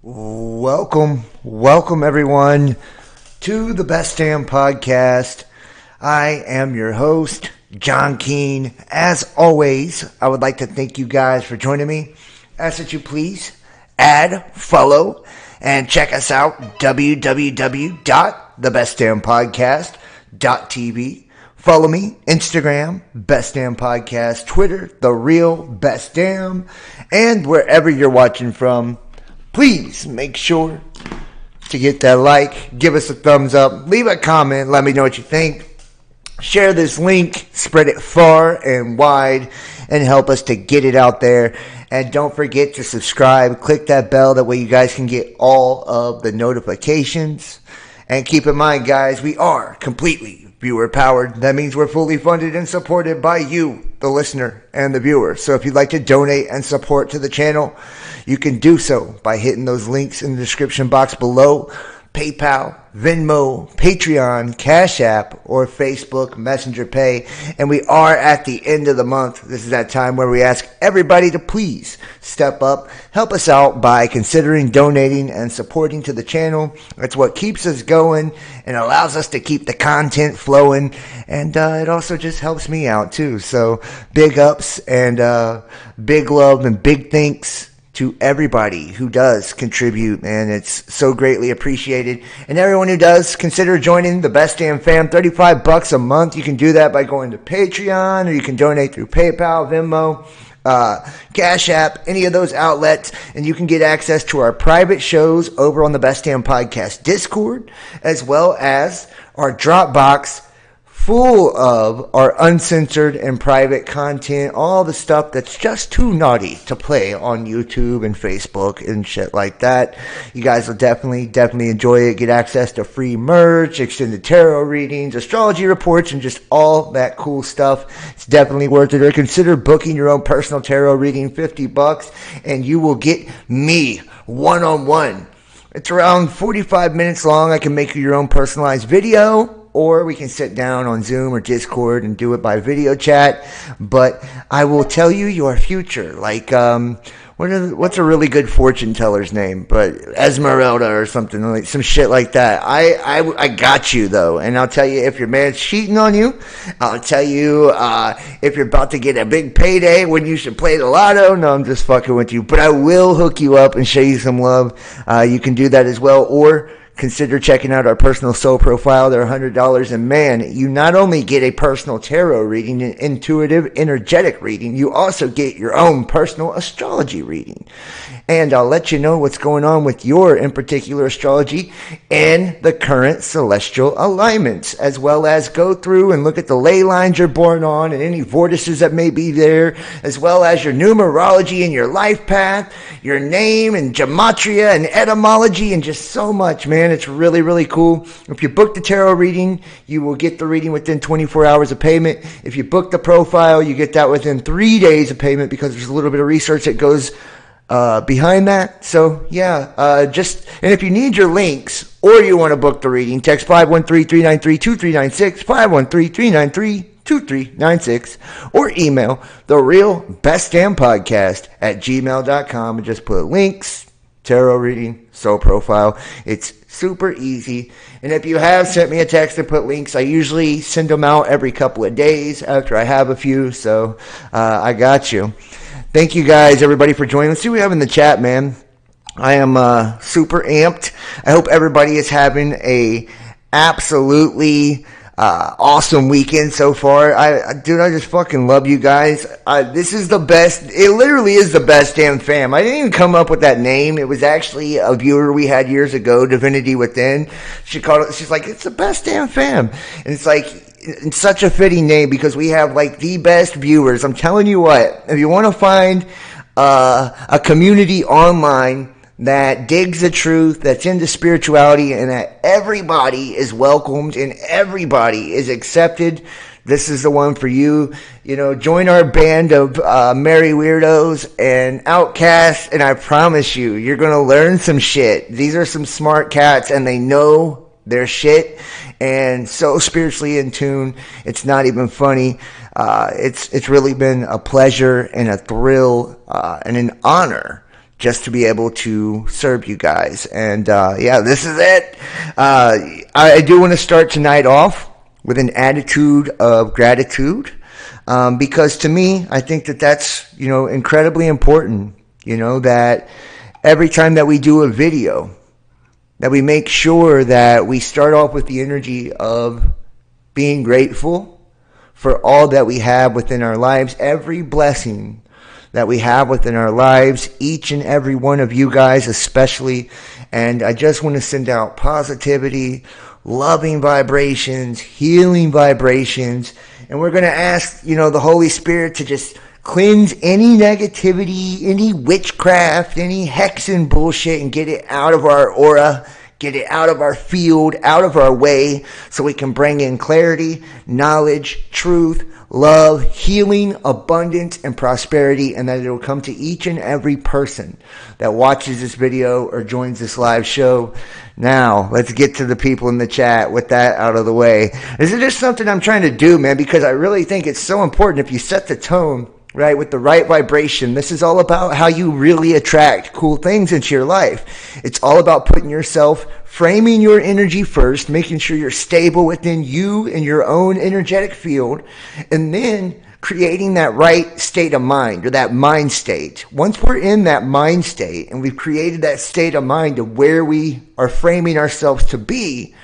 Welcome everyone to the Best Damn Podcast. I am your host, John Keane. As always, I would like to thank you guys for joining me. Ask that you please add, follow, and check us out, www.thebestdamnpodcast.tv. Follow me, Instagram, Best Damn Podcast, Twitter, The Real Best Damn, and wherever you're watching from, please make sure to get that like, give us a thumbs up, leave a comment, let me know what you think. Share this link, spread it far and wide, and help us to get it out there. And don't forget to subscribe, click that bell, that way you guys can get all of the notifications. And keep in mind, guys, we are completely viewer powered. That means we're fully funded and supported by you, the listener and the viewer. So if you'd like to donate and support to the channel, you can do so by hitting those links in the description box below. PayPal, Venmo, Patreon, Cash App, or Facebook Messenger Pay. And we are at the end of the month. This is that time where we ask everybody to please step up, help us out by considering donating and supporting to the channel. That's what keeps us going and allows us to keep the content flowing. And it also just helps me out too. So big ups and big love and big thanks to everybody who does contribute, and it's so greatly appreciated. And everyone who does, consider joining the Best Damn Fam. $35 a month. You can do that by going to Patreon, or you can donate through PayPal, Venmo, Cash App, any of those outlets, and you can get access to our private shows over on the Best Damn Podcast Discord, as well as our Dropbox full of our uncensored and private content, all the stuff that's just too naughty to play on YouTube and Facebook and shit like that. You guys will definitely enjoy it. Get access to free merch, extended tarot readings, astrology reports, and just all that cool stuff. It's definitely worth it. Or consider booking your own personal tarot reading, $50, and you will get me one-on-one. It's around 45 minutes long. I can make you your own personalized video, or we can sit down on Zoom or Discord and do it by video chat. But I will tell you your future. Like, what's a really good fortune teller's name? But Esmeralda or something, like some shit like that. I got you though, and I'll tell you if your man's cheating on you. I'll tell you if you're about to get a big payday when you should play the lotto. No, I'm just fucking with you. But I will hook you up and show you some love. You can do that as well, or consider checking out our personal soul profile. They're $100, and man, you not only get a personal tarot reading, an intuitive, energetic reading, you also get your own personal astrology reading. And I'll let you know what's going on with your, in particular, astrology and the current celestial alignments, as well as go through and look at the ley lines you're born on and any vortices that may be there, as well as your numerology and your life path, your name and gematria and etymology, and just so much, man. It's really, really cool. If you book the tarot reading, you will get the reading within 24 hours of payment. If you book the profile, you get that within 3 days of payment, because there's a little bit of research that goes behind that. So yeah, and if you need your links or you want to book the reading, text 513-393-2396, 513-393-2396, or email therealbestdampodcast@gmail.com and just put links, tarot reading, soul profile. It's super easy. And if you have sent me a text and put links, I usually send them out every couple of days after I have a few. So I got you. Thank you guys, everybody, for joining. Let's see what we have in the chat, man. I am super amped. I hope everybody is having a absolutely awesome weekend so far. Dude, I just fucking love you guys. This is the best. It literally is the Best Damn Fam. I didn't even come up with that name. It was actually a viewer we had years ago, Divinity Within. She called it. She's like, it's the Best Damn Fam, and it's like, it's such a fitting name because we have like the best viewers. I'm telling you what, if you want to find a community online that digs the truth, that's into spirituality, and that everybody is welcomed and everybody is accepted, this is the one for you. You know, join our band of merry weirdos and outcasts, and I promise you, you're going to learn some shit. These are some smart cats, and they know their shit, and so spiritually in tune, it's not even funny. It's really been a pleasure and a thrill and an honor just to be able to serve you guys. And yeah, this is it. I do want to start tonight off with an attitude of gratitude, because to me, I think that that's, incredibly important, that every time that we do a video, that we make sure that we start off with the energy of being grateful for all that we have within our lives, every blessing that we have within our lives, each and every one of you guys especially. And I just want to send out positivity, loving vibrations, healing vibrations. And we're going to ask, the Holy Spirit to just cleanse any negativity, any witchcraft, any hexing bullshit, and get it out of our aura, get it out of our field, out of our way, so we can bring in clarity, knowledge, truth, love, healing, abundance, and prosperity, and that it will come to each and every person that watches this video or joins this live show. Now, let's get to the people in the chat with that out of the way. This is just something I'm trying to do, man, because I really think it's so important. If you set the tone, right, with the right vibration, this is all about how you really attract cool things into your life. It's all about putting yourself, framing your energy first, making sure you're stable within you and your own energetic field, and then creating that right state of mind, or that mind state. Once we're in that mind state and we've created that state of mind of where we are framing ourselves to be,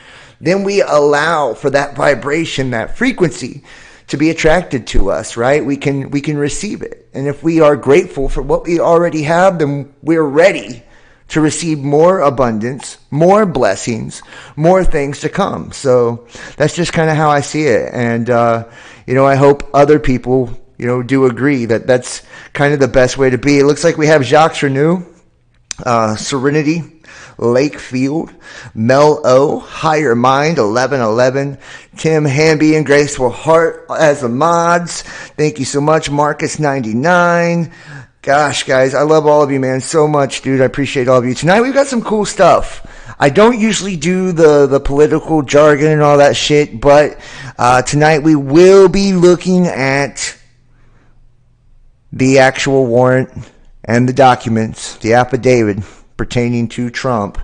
then we allow for that vibration, that frequency, to be attracted to us, right? We can receive it. And if we are grateful for what we already have, then we're ready to receive more abundance, more blessings, more things to come. So that's just kind of how I see it. And, I hope other people, do agree that that's kind of the best way to be. It looks like we have Jacques Renew, Serenity, Lakefield, Mel O, Higher Mind, 1111, Tim Hamby and Graceful Heart as the mods. Thank you so much, Marcus 99. Gosh, guys, I love all of you, man, so much, dude. I appreciate all of you. Tonight we've got some cool stuff. I don't usually do the political jargon and all that shit, but tonight we will be looking at the actual warrant and the documents, the affidavit pertaining to Trump.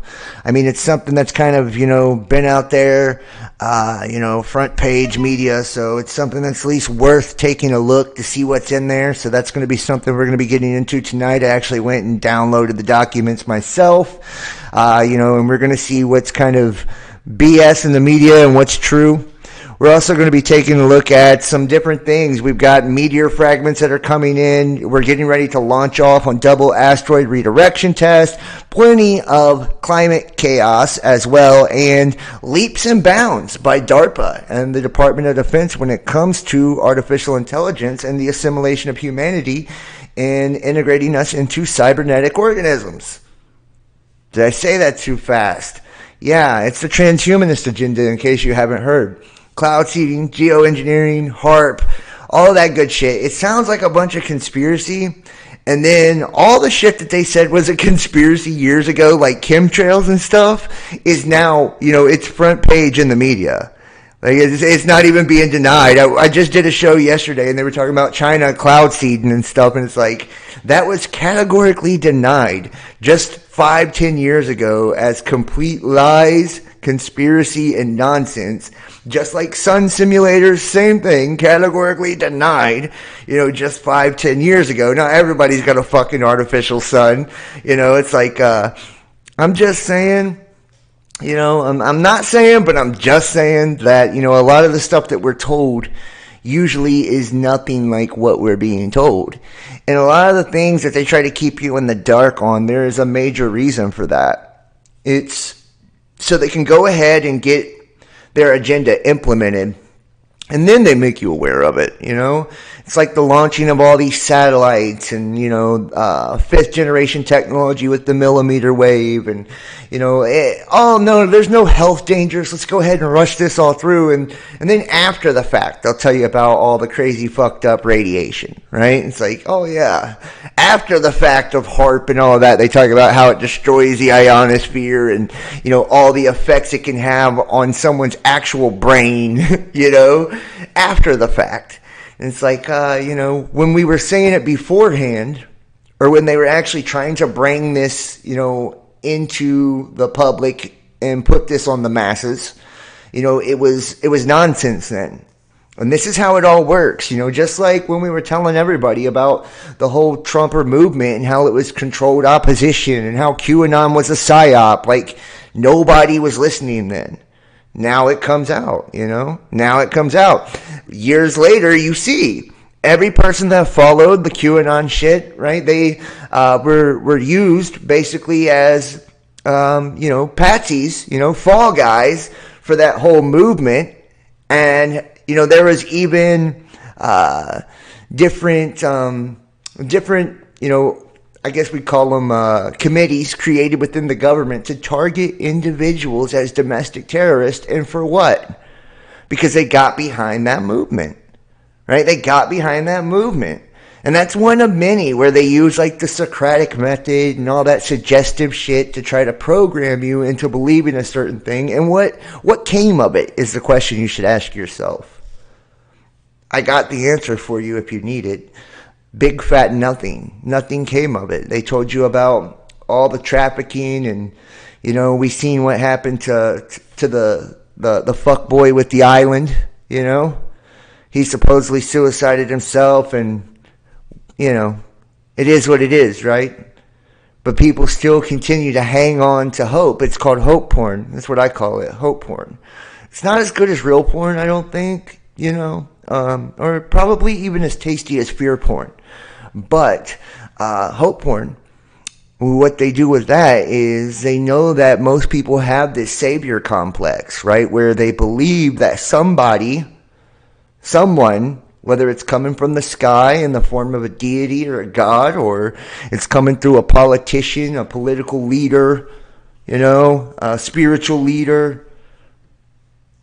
I mean, it's something that's kind of, been out there, front page media. So it's something that's at least worth taking a look to see what's in there. So that's going to be something we're going to be getting into tonight. I actually went and downloaded the documents myself, and we're going to see what's kind of BS in the media and what's true. We're also going to be taking a look at some different things. We've got meteor fragments that are coming in. We're getting ready to launch off on double asteroid redirection test. Plenty of climate chaos as well, and leaps and bounds by DARPA and the Department of Defense when it comes to artificial intelligence and the assimilation of humanity and integrating us into cybernetic organisms. Did I say that too fast? Yeah, it's the transhumanist agenda, in case you haven't heard. Cloud seeding, geoengineering, HARP, all of that good shit. It sounds like a bunch of conspiracy. And then all the shit that they said was a conspiracy years ago, like chemtrails and stuff, is now, it's front page in the media. Like, it's not even being denied. I just did a show yesterday, and they were talking about China cloud seeding and stuff, and it's like, that was categorically denied just 5-10 years ago as complete lies, conspiracy, and nonsense. Just like sun simulators, same thing, categorically denied, just 5-10 years ago. Now everybody's got a fucking artificial sun. It's like, I'm just saying, I'm not saying, but I'm just saying that, a lot of the stuff that we're told usually is nothing like what we're being told. And a lot of the things that they try to keep you in the dark on, there is a major reason for that. It's so they can go ahead and get their agenda implemented, and then they make you aware of it. It's like the launching of all these satellites and, fifth generation technology with the millimeter wave and, oh no, there's no health dangers. Let's go ahead and rush this all through. And then after the fact, they'll tell you about all the crazy fucked up radiation, right? It's like, oh yeah. After the fact of HARP and all of that, they talk about how it destroys the ionosphere and, all the effects it can have on someone's actual brain, after the fact. And it's like, when we were saying it beforehand, or when they were actually trying to bring this, into the public and put this on the masses, it was nonsense then. And this is how it all works, just like when we were telling everybody about the whole Trumper movement and how it was controlled opposition and how QAnon was a psyop. Like, nobody was listening then. Now it comes out, Now it comes out. Years later, you see every person that followed the QAnon shit, right? They were used basically as, patsies, fall guys for that whole movement. And, there was even different, I guess we call them committees created within the government to target individuals as domestic terrorists. And for what? Because they got behind that movement, right? They got behind that movement. And that's one of many where they use like the Socratic method and all that suggestive shit to try to program you into believing a certain thing. And what came of it is the question you should ask yourself. I got the answer for you if you need it. Big fat nothing. Nothing came of it. They told you about all the trafficking and, we seen what happened to the fuck boy with the island, He supposedly suicided himself and, it is what it is, right? But people still continue to hang on to hope. It's called hope porn. That's what I call it, hope porn. It's not as good as real porn, I don't think, or probably even as tasty as fear porn. But hope porn, what they do with that is they know that most people have this savior complex, right? Where they believe that someone, whether it's coming from the sky in the form of a deity or a god, or it's coming through a politician, a political leader, a spiritual leader,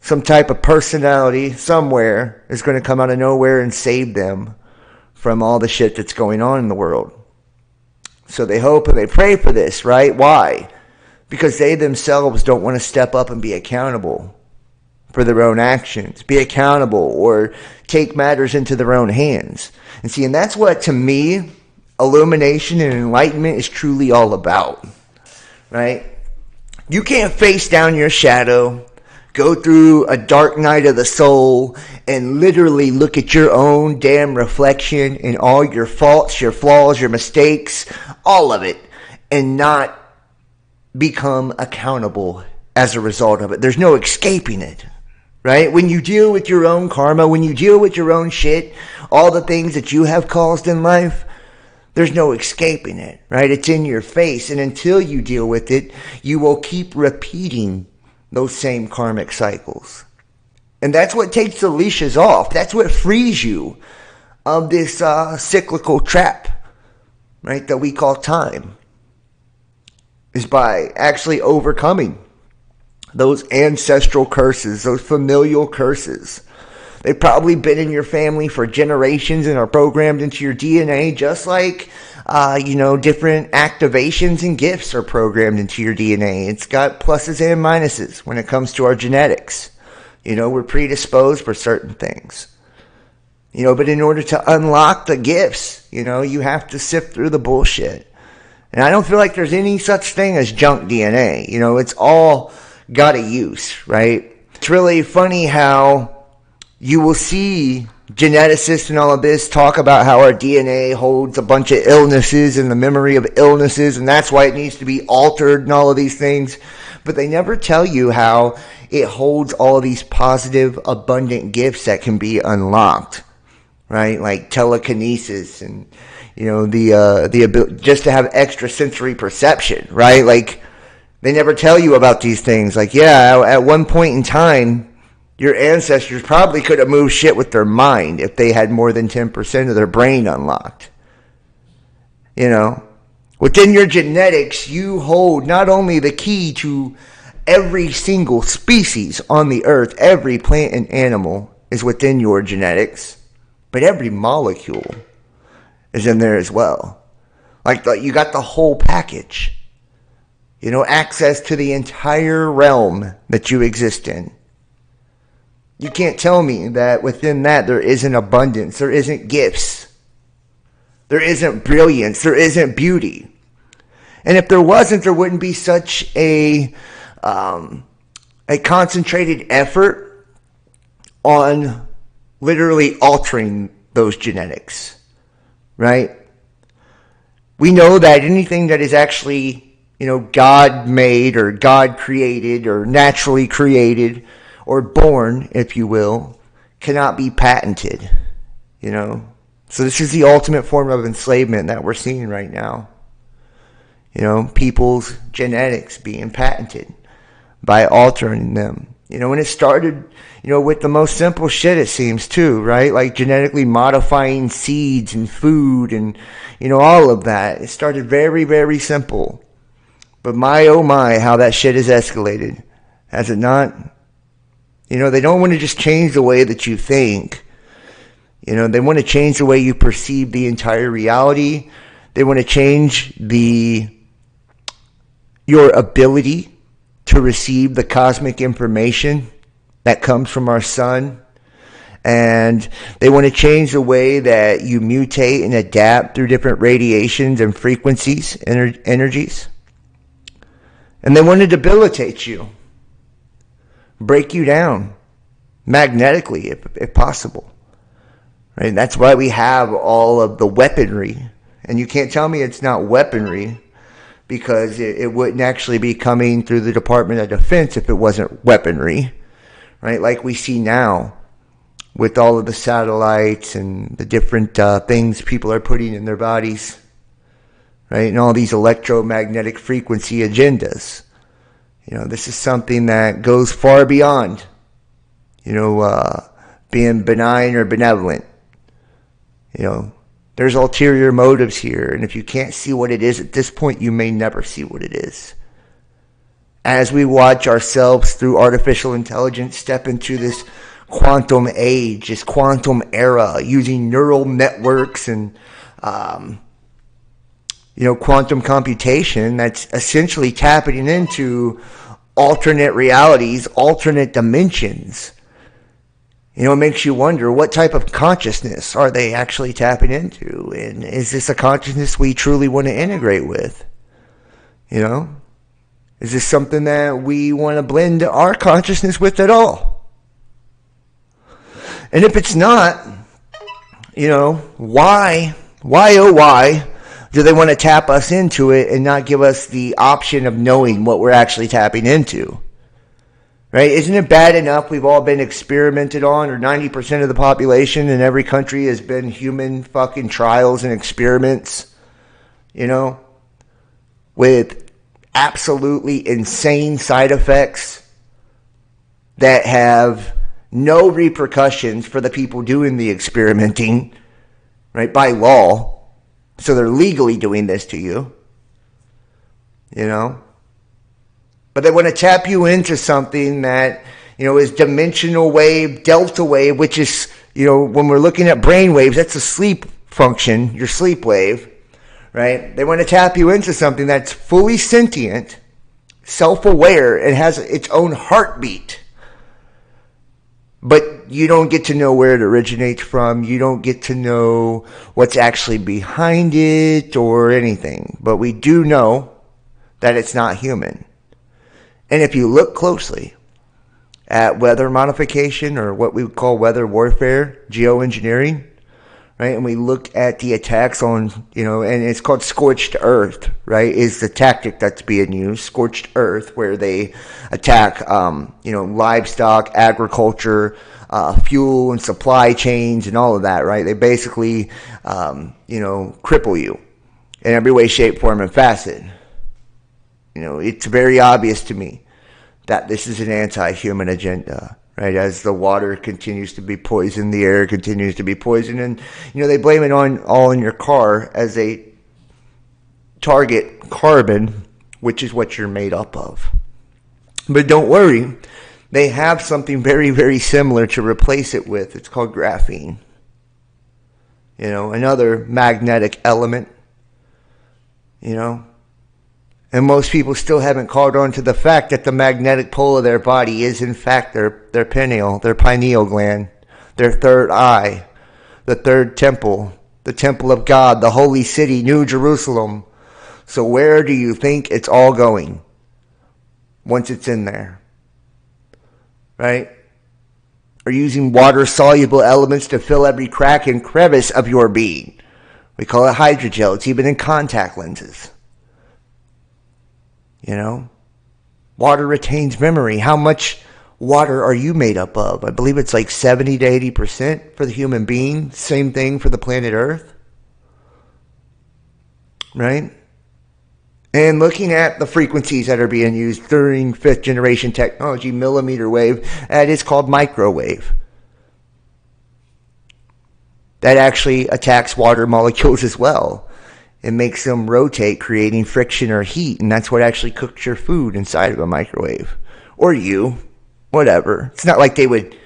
some type of personality somewhere is going to come out of nowhere and save them from all the shit that's going on in the world. So they hope and they pray for this, right? Why? Because they themselves don't want to step up and be accountable for their own actions, be accountable, or take matters into their own hands. And that's what, to me, illumination and enlightenment is truly all about, right? You can't face down your shadow, go through a dark night of the soul, and literally look at your own damn reflection and all your faults, your flaws, your mistakes, all of it, and not become accountable as a result of it. There's no escaping it, right? When you deal with your own karma, when you deal with your own shit, all the things that you have caused in life, there's no escaping it, right? It's in your face. And until you deal with it, you will keep repeating those same karmic cycles. And that's what takes the leashes off. That's what frees you of this cyclical trap, right, that we call time, is by actually overcoming those ancestral curses, those familial curses. They've probably been in your family for generations and are programmed into your DNA, just like, different activations and gifts are programmed into your DNA. It's got pluses and minuses when it comes to our genetics. We're predisposed for certain things. But in order to unlock the gifts, you have to sift through the bullshit. And I don't feel like there's any such thing as junk DNA. It's all got a use, right? It's really funny how you will see geneticists and all of this talk about how our DNA holds a bunch of illnesses and the memory of illnesses, and that's why it needs to be altered and all of these things. But they never tell you how it holds all of these positive, abundant gifts that can be unlocked, right? Like telekinesis and, the ability just to have extrasensory perception, right? Like, they never tell you about these things. Like, yeah, at one point in time, your ancestors probably could have moved shit with their mind if they had more than 10% of their brain unlocked. Within your genetics, you hold not only the key to every single species on the earth, every plant and animal is within your genetics, but every molecule is in there as well. Like, you got the whole package. Access to the entire realm that you exist in. You can't tell me that within that there isn't abundance, there isn't gifts, There isn't brilliance. There isn't beauty. And if there wasn't, there wouldn't be such a concentrated effort on literally altering those genetics, right? We know that anything that is actually, God made or God created or naturally created or born, if you will, cannot be patented, So this is the ultimate form of enslavement that we're seeing right now. People's genetics being patented by altering them. And it started, with the most simple shit, it seems, too, right? Like genetically modifying seeds and food and, all of that. It started very, very simple. But my, oh my, how that shit has escalated. Has it not? They don't want to just change the way that you think. They want to change the way you perceive the entire reality. They want to change your ability to receive the cosmic information that comes from our sun. And they want to change the way that you mutate and adapt through different radiations and frequencies, energies. And they want to debilitate you, break you down magnetically if possible. Right? That's why we have all of the weaponry. And you can't tell me it's not weaponry, because it wouldn't actually be coming through the Department of Defense if it wasn't weaponry, right? Like we see now with all of the satellites and the different things people are putting in their bodies, right? And all these electromagnetic frequency agendas. This is something that goes far beyond, being benign or benevolent. There's ulterior motives here, and if you can't see what it is at this point, you may never see what it is. As we watch ourselves through artificial intelligence step into this quantum age, this quantum era, using neural networks and, quantum computation, that's essentially tapping into alternate realities, alternate dimensions. It makes you wonder, what type of consciousness are they actually tapping into? And is this a consciousness we truly want to integrate with? Is this something that we want to blend our consciousness with at all? And if it's not, why do they want to tap us into it and not give us the option of knowing what we're actually tapping into? Right? Isn't it bad enough we've all been experimented on, or 90% of the population in every country has been human fucking trials and experiments, with absolutely insane side effects that have no repercussions for the people doing the experimenting, right, by law. So they're legally doing this to you, But they want to tap you into something that, is dimensional wave, delta wave, which is, when we're looking at brain waves, that's a sleep function, your sleep wave, right? They want to tap you into something that's fully sentient, self-aware, and has its own heartbeat. But you don't get to know where it originates from. You don't get to know what's actually behind it or anything. But we do know that it's not human. And if you look closely at weather modification, or what we would call weather warfare, geoengineering, right? And we look at the attacks on, and it's called scorched earth, right? Is the tactic that's being used, scorched earth, where they attack, livestock, agriculture, fuel and supply chains and all of that, right? They basically, cripple you in every way, shape, form, and facet. It's very obvious to me that this is an anti-human agenda, right? As the water continues to be poisoned, the air continues to be poisoned, and, they blame it all in your car as a target carbon, which is what you're made up of. But don't worry, they have something very, very similar to replace it with. It's called graphene. Another magnetic element, And most people still haven't caught on to the fact that the magnetic pole of their body is, in fact, their pineal gland, their third eye, the third temple, the temple of God, the holy city, New Jerusalem. So where do you think it's all going once it's in there? Right? Or using water-soluble elements to fill every crack and crevice of your being. We call it hydrogel. It's even in contact lenses. You know? Water retains memory. How much water are you made up of? I believe it's like 70 to 80% for the human being. Same thing for the planet Earth. Right? And looking at the frequencies that are being used during 5th generation technology, millimeter wave, that is called microwave. That actually attacks water molecules as well. It makes them rotate, creating friction or heat, and that's what actually cooks your food inside of a microwave. Or you, whatever. It's not like they would,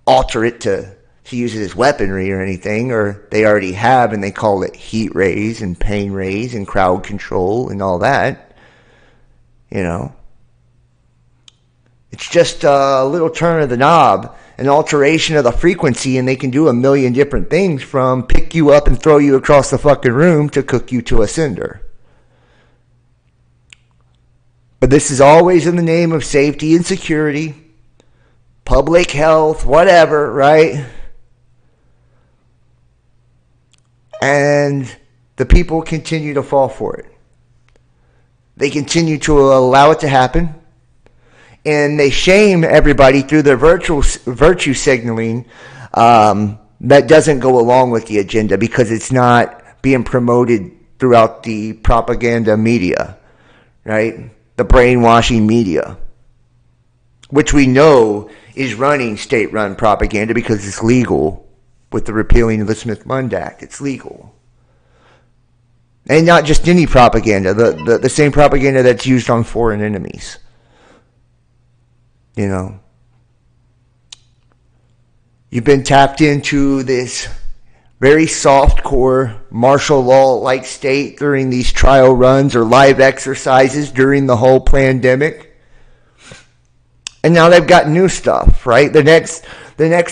alter it to use it as weaponry or anything, or they already have, and they call it heat rays and pain rays and crowd control and all that. It's just a little turn of the knob, an alteration of the frequency, and they can do a million different things, from pick you up and throw you across the fucking room to cook you to a cinder. But this is always in the name of safety and security, public health, whatever, right? And the people continue to fall for it. They continue to allow it to happen. And they shame everybody through their virtue signaling that doesn't go along with the agenda, because it's not being promoted throughout the propaganda media, right? The brainwashing media, which we know is running state-run propaganda because it's legal. With the repealing of the Smith-Mundt Act, it's legal. And not just any propaganda, the same propaganda that's used on foreign enemies. You've been tapped into this very soft core martial law-like state during these trial runs or live exercises during the whole pandemic. And now they've got new stuff, right? The next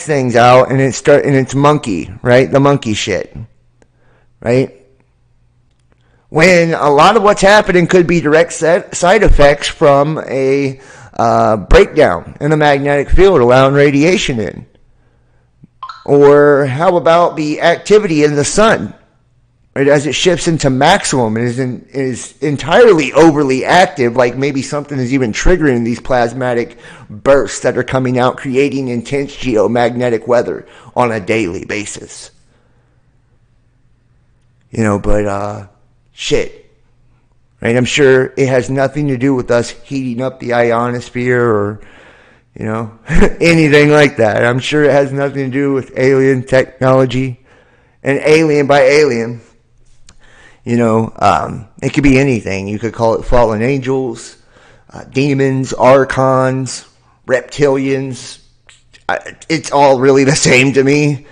thing's out, and it's monkey, right? The monkey shit, right? When a lot of what's happening could be direct side effects from a breakdown in the magnetic field, allowing radiation in. Or how about the activity in the sun, right? As it shifts into maximum and is entirely overly active, like maybe something is even triggering these plasmatic bursts that are coming out, creating intense geomagnetic weather on a daily basis. Shit. Right? I'm sure it has nothing to do with us heating up the ionosphere or, anything like that. I'm sure it has nothing to do with alien technology. And alien by alien, it could be anything. You could call it fallen angels, demons, archons, reptilians. It's all really the same to me.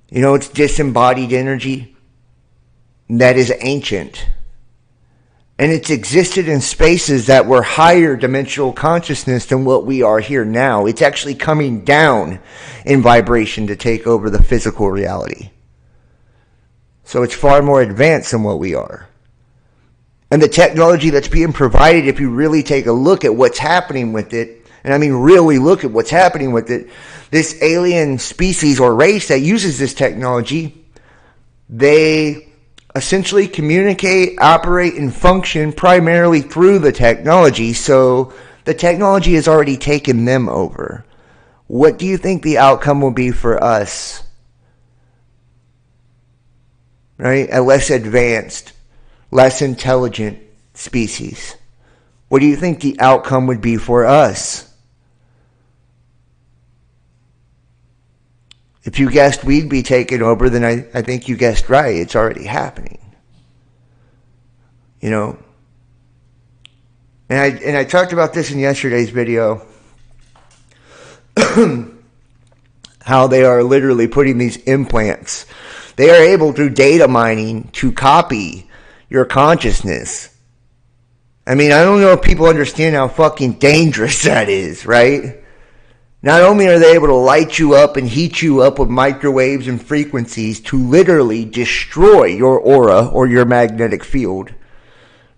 It's disembodied energy that is ancient. And it's existed in spaces that were higher dimensional consciousness than what we are here now. It's actually coming down in vibration to take over the physical reality. So it's far more advanced than what we are. And the technology that's being provided, if you really take a look at what's happening with it, and I mean really look at what's happening with it, this alien species or race that uses this technology, they essentially communicate, operate, and function primarily through the technology. So the technology has already taken them over. What do you think the outcome will be for us? Right? A less advanced, less intelligent species. What do you think the outcome would be for us? If you guessed we'd be taken over, then I think you guessed right. It's already happening. And I talked about this in yesterday's video. How they are literally putting these implants. They are able through data mining to copy your consciousness. I mean, I don't know if people understand how fucking dangerous that is, right? Not only are they able to light you up and heat you up with microwaves and frequencies to literally destroy your aura or your magnetic field,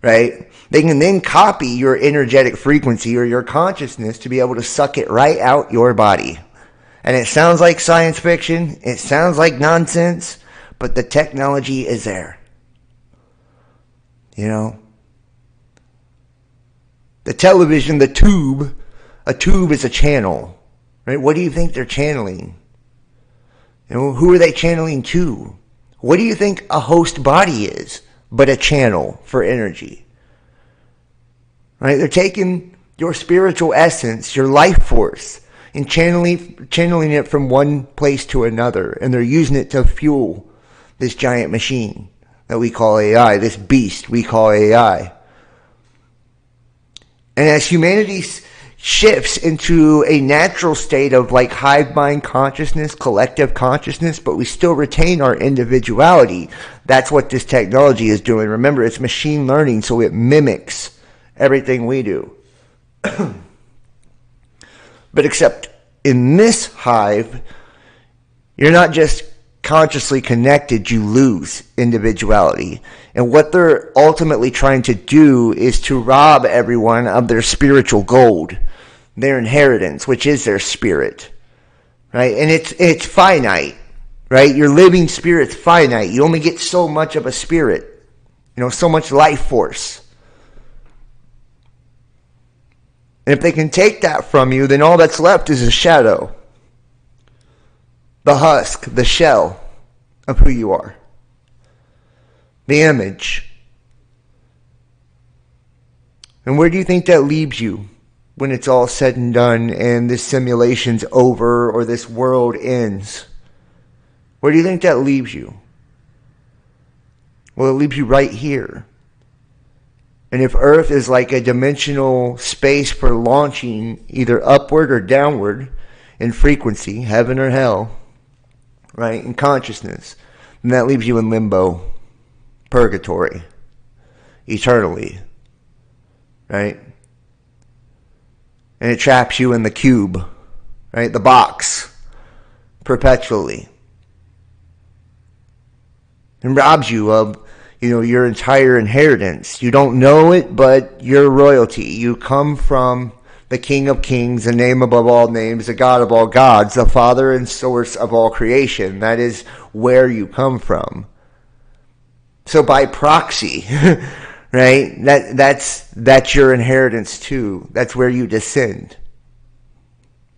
right? They can then copy your energetic frequency or your consciousness to be able to suck it right out your body. And it sounds like science fiction. It sounds like nonsense, but the technology is there. You know? The television, the tube, a tube is a channel, right? What do you think they're channeling? You know, who are they channeling to? What do you think a host body is but a channel for energy? Right? They're taking your spiritual essence, your life force, and channeling it from one place to another, and they're using it to fuel this giant machine that we call AI, this beast we call AI. And as humanity shifts into a natural state of like hive mind consciousness, collective consciousness, but we still retain our individuality, that's what this technology is doing. Remember, it's machine learning, so it mimics everything we do. But except in this hive, you're not just consciously connected, you lose individuality. And what they're ultimately trying to do is to rob everyone of their spiritual gold, their inheritance, which is their spirit, right? And it's finite, right? Your living spirit's finite. You only get so much of a spirit, you know, so much life force. And if they can take that from you, then all that's left is a shadow. The husk, the shell of who you are. The image. And where do you think that leaves you when it's all said and done and this simulation's over or this world ends? Where do you think that leaves you? Well, it leaves you right here. And if Earth is like a dimensional space for launching either upward or downward in frequency, heaven or hell, right, in consciousness, then that leaves you in limbo, purgatory, eternally, right? And it traps you in the cube, right, the box, perpetually. And robs you of, you know, your entire inheritance. You don't know it, but you're royalty. You come from the King of Kings, the name above all names, the God of all gods, the Father and source of all creation. That is where you come from. So by proxy, right? That's your inheritance too. That's where you descend.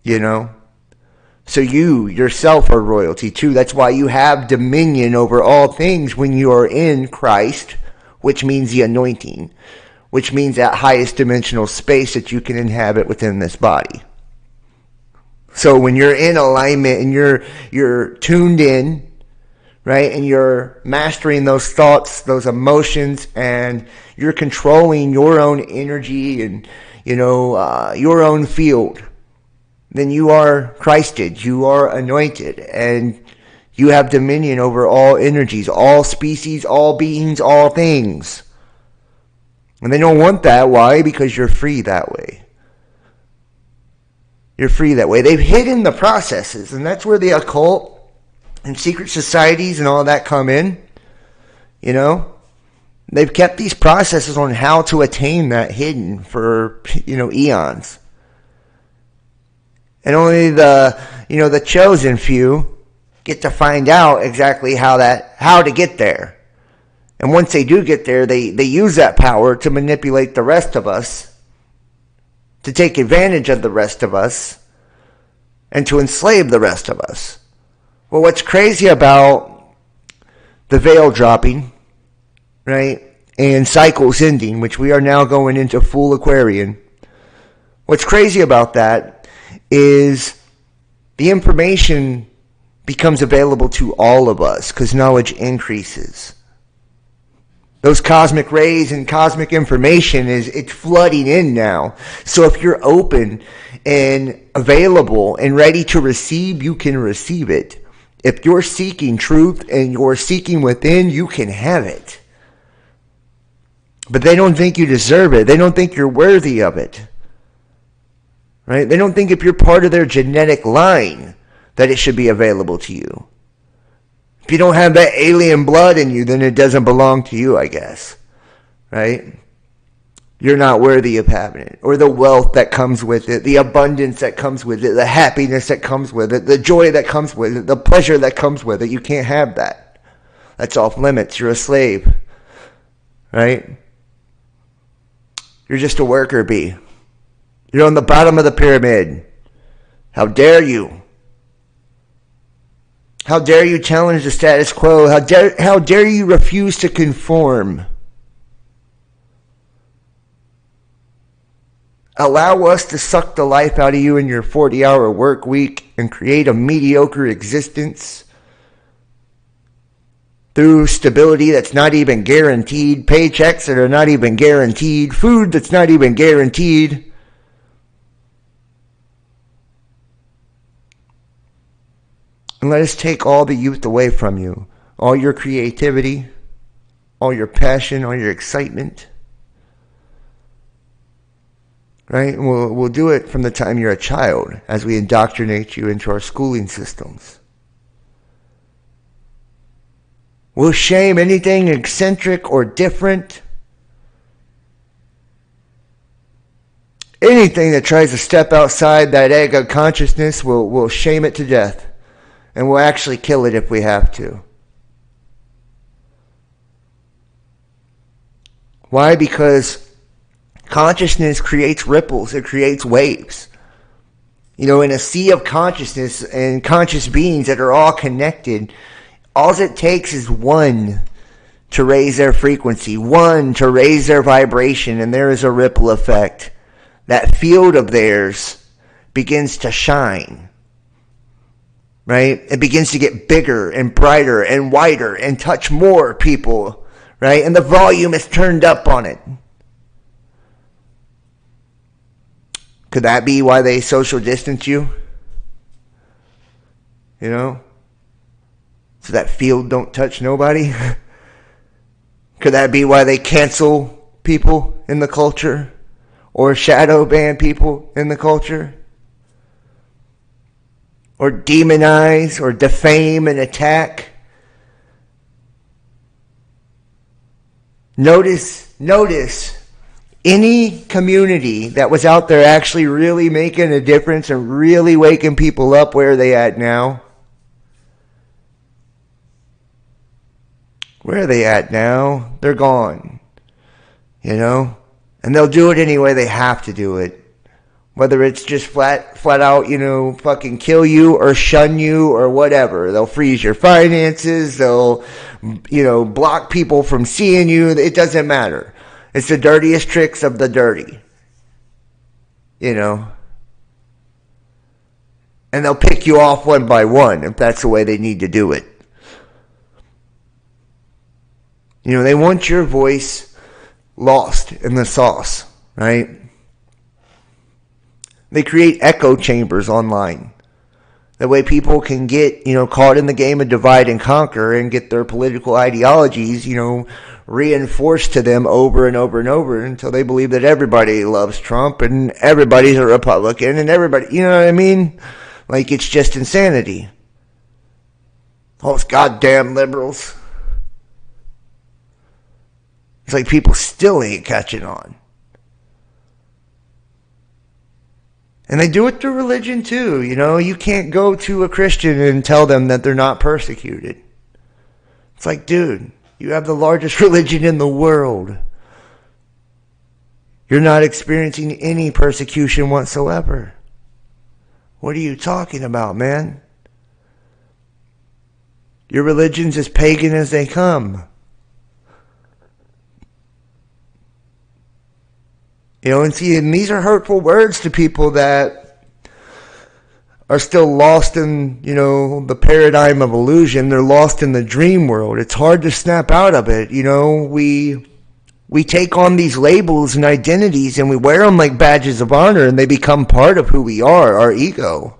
You know? So you yourself are royalty too. That's why you have dominion over all things when you are in Christ, which means the anointing, which means that highest dimensional space that you can inhabit within this body. So when you're in alignment and you're tuned in, right, and you're mastering those thoughts, those emotions, and you're controlling your own energy and, you know, your own field, then you are Christed, you are anointed, and you have dominion over all energies, all species, all beings, all things. And they don't want that. Why? Because you're free that way. You're free that way. They've hidden the processes, and that's where the occult and secret societies and all that come in. You know? They've kept these processes on how to attain that hidden for, you know, eons. And only the chosen few get to find out exactly how to get there. And once they do get there, they use that power to manipulate the rest of us, to take advantage of the rest of us, and to enslave the rest of us. Well, what's crazy about the veil dropping, right, and cycles ending, which we are now going into full Aquarian, what's crazy about that is the information becomes available to all of us because knowledge increases. Those cosmic rays and cosmic information it's flooding in now. So if you're open and available and ready to receive, you can receive it. If you're seeking truth and you're seeking within, you can have it. But they don't think you deserve it. They don't think you're worthy of it. right? They don't think if you're part of their genetic line that it should be available to you. If you don't have that alien blood in you, then it doesn't belong to you, I guess, right? You're not worthy of having it, or the wealth that comes with it, the abundance that comes with it, the happiness that comes with it, the joy that comes with it, the pleasure that comes with it. You can't have that. That's off limits. You're a slave, right? You're just a worker bee. You're on the bottom of the pyramid. How dare you? How dare you challenge the status quo? How dare you refuse to conform? Allow us to suck the life out of you in your 40-hour work week and create a mediocre existence through stability that's not even guaranteed, paychecks that are not even guaranteed, food that's not even guaranteed. And let us take all the youth away from you, all your creativity, all your passion, all your excitement. Right? We'll do it from the time you're a child as we indoctrinate you into our schooling systems. We'll shame anything eccentric or different. Anything that tries to step outside that egg of consciousness, we'll shame it to death. And we'll actually kill it if we have to. Why? Because consciousness creates ripples. It creates waves. You know, in a sea of consciousness and conscious beings that are all connected, all it takes is one to raise their frequency, one to raise their vibration, and there is a ripple effect. That field of theirs begins to shine, right? It begins to get bigger and brighter and wider and touch more people, right? And the volume is turned up on it. Could that be why they social distance you? You know? So that field don't touch nobody? Could that be why they cancel people in the culture? Or shadow ban people in the culture? Or demonize or defame and attack? Notice any community that was out there actually really making a difference and really waking people up, where are they at now? Where are they at now? They're gone. You know? And they'll do it anyway. They have to do it. Whether it's just flat out, you know, fucking kill you or shun you or whatever. They'll freeze your finances. They'll, you know, block people from seeing you. It doesn't matter. It's the dirtiest tricks of the dirty. You know? And they'll pick you off one by one if that's the way they need to do it. You know, they want your voice lost in the sauce, right? They create echo chambers online. That way people can get, you know, caught in the game of divide and conquer and get their political ideologies, you know, reinforced to them over and over and over until they believe that everybody loves Trump and everybody's a Republican and everybody, you know what I mean? Like, it's just insanity. All those goddamn liberals. It's like people still ain't catching on. And they do it through religion too. You know, you can't go to a Christian and tell them that they're not persecuted. It's like, dude, you have the largest religion in the world. You're not experiencing any persecution whatsoever. What are you talking about, man? Your religion's as pagan as they come. You know, and see, and these are hurtful words to people that are still lost in, you know, the paradigm of illusion. They're lost in the dream world. It's hard to snap out of it. You know, we take on these labels and identities and we wear them like badges of honor, and they become part of who we are, our ego.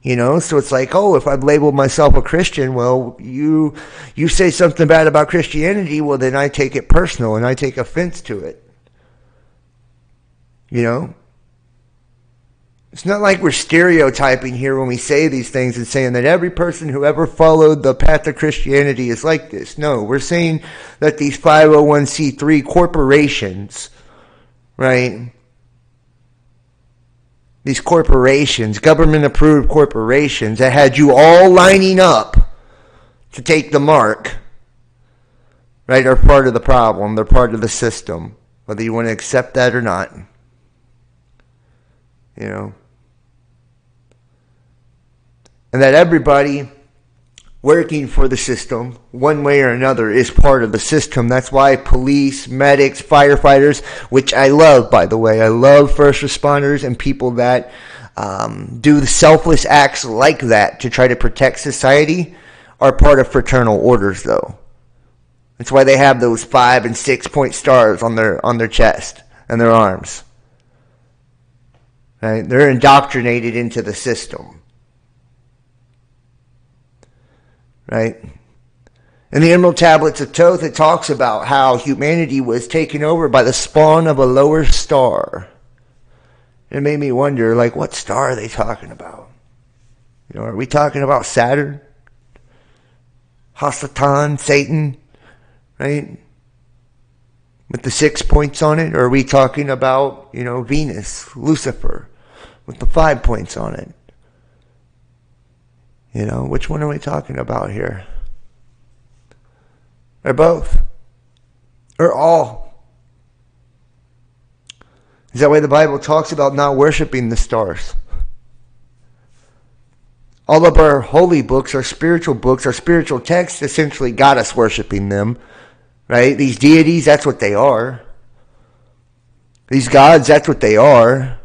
You know, so it's like, oh, if I've labeled myself a Christian, well, you say something bad about Christianity, well, then I take it personal and I take offense to it. You know? It's not like we're stereotyping here when we say these things and saying that every person who ever followed the path of Christianity is like this. No, we're saying that these 501c3 corporations, right? These corporations, government-approved corporations that had you all lining up to take the mark, right, are part of the problem. They're part of the system, whether you want to accept that or not. You know? And that everybody working for the system, one way or another, is part of the system. That's why police, medics, firefighters, which I love, by the way. I love first responders and people that do the selfless acts like that to try to protect society, are part of fraternal orders, though. That's why they have those 5 and 6 point stars on their chest and their arms. Right? They're indoctrinated into the system. Right? In the Emerald Tablets of Thoth, it talks about how humanity was taken over by the spawn of a lower star. It made me wonder, like, what star are they talking about? You know, are we talking about Saturn? Hasatan, Satan, right? With the 6 points on it? Or are we talking about, you know, Venus, Lucifer, with the 5 points on it? You know, which one are we talking about here? Or both? Or all? Is that why the Bible talks about not worshiping the stars? All of our holy books, our spiritual texts essentially got us worshiping them. Right? These deities, that's what they are. These gods, that's what they are.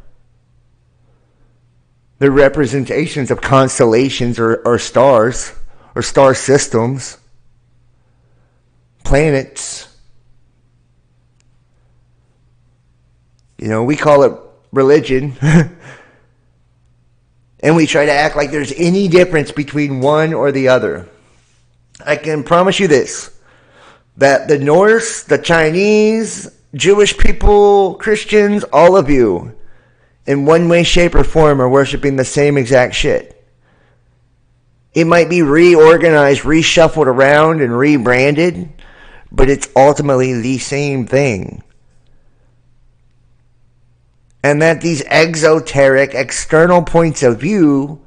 They're representations of constellations or stars or star systems, planets. You know, we call it religion. And we try to act like there's any difference between one or the other. I can promise you this, that the Norse, the Chinese, Jewish people, Christians, all of you, in one way, shape, or form, are worshiping the same exact shit. It might be reorganized, reshuffled around, and rebranded, but it's ultimately the same thing. And that these exoteric, external points of view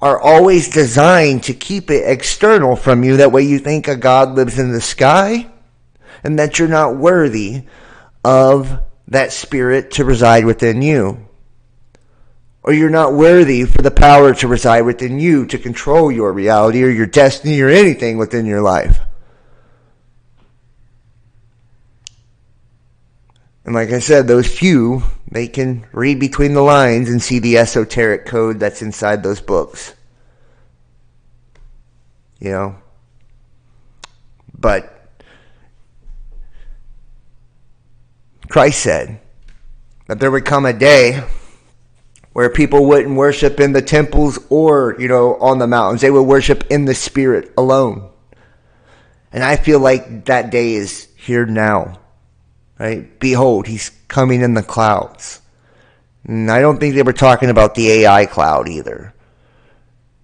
are always designed to keep it external from you. That way you think a God lives in the sky, and that you're not worthy of that spirit to reside within you. Or you're not worthy for the power to reside within you to control your reality or your destiny or anything within your life. And like I said, those few, they can read between the lines and see the esoteric code that's inside those books. You know? But Christ said that there would come a day where people wouldn't worship in the temples or, you know, on the mountains. They would worship in the Spirit alone. And I feel like that day is here now. Right? Behold, he's coming in the clouds. And I don't think they were talking about the AI cloud either.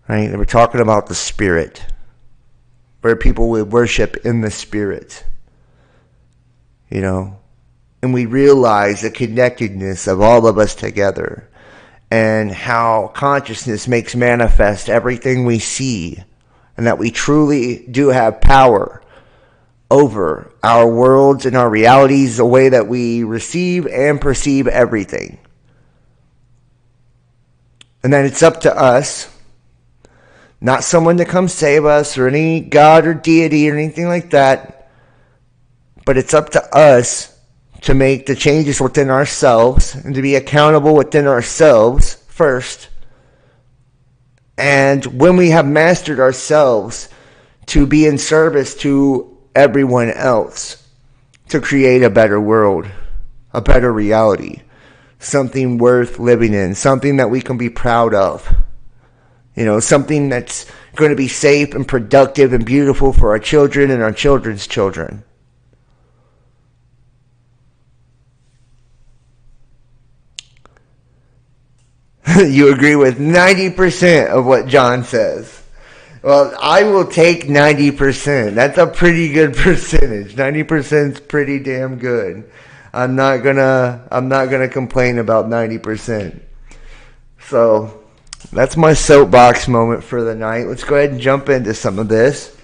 Right? They were talking about the Spirit, where people would worship in the Spirit. You know? And we realize the connectedness of all of us together, and how consciousness makes manifest everything we see, and that we truly do have power over our worlds and our realities, the way that we receive and perceive everything. And that it's up to us, not someone to come save us or any god or deity or anything like that, but it's up to us to make the changes within ourselves and to be accountable within ourselves first. And when we have mastered ourselves, to be in service to everyone else, to create a better world, a better reality, something worth living in, something that we can be proud of. You know, something that's going to be safe and productive and beautiful for our children and our children's children. You agree with 90% of what John says. Well, I will take 90%. That's a pretty good percentage. 90% is pretty damn good. I'm not gonna complain about 90%. So that's my soapbox moment for the night. Let's go ahead and jump into some of this.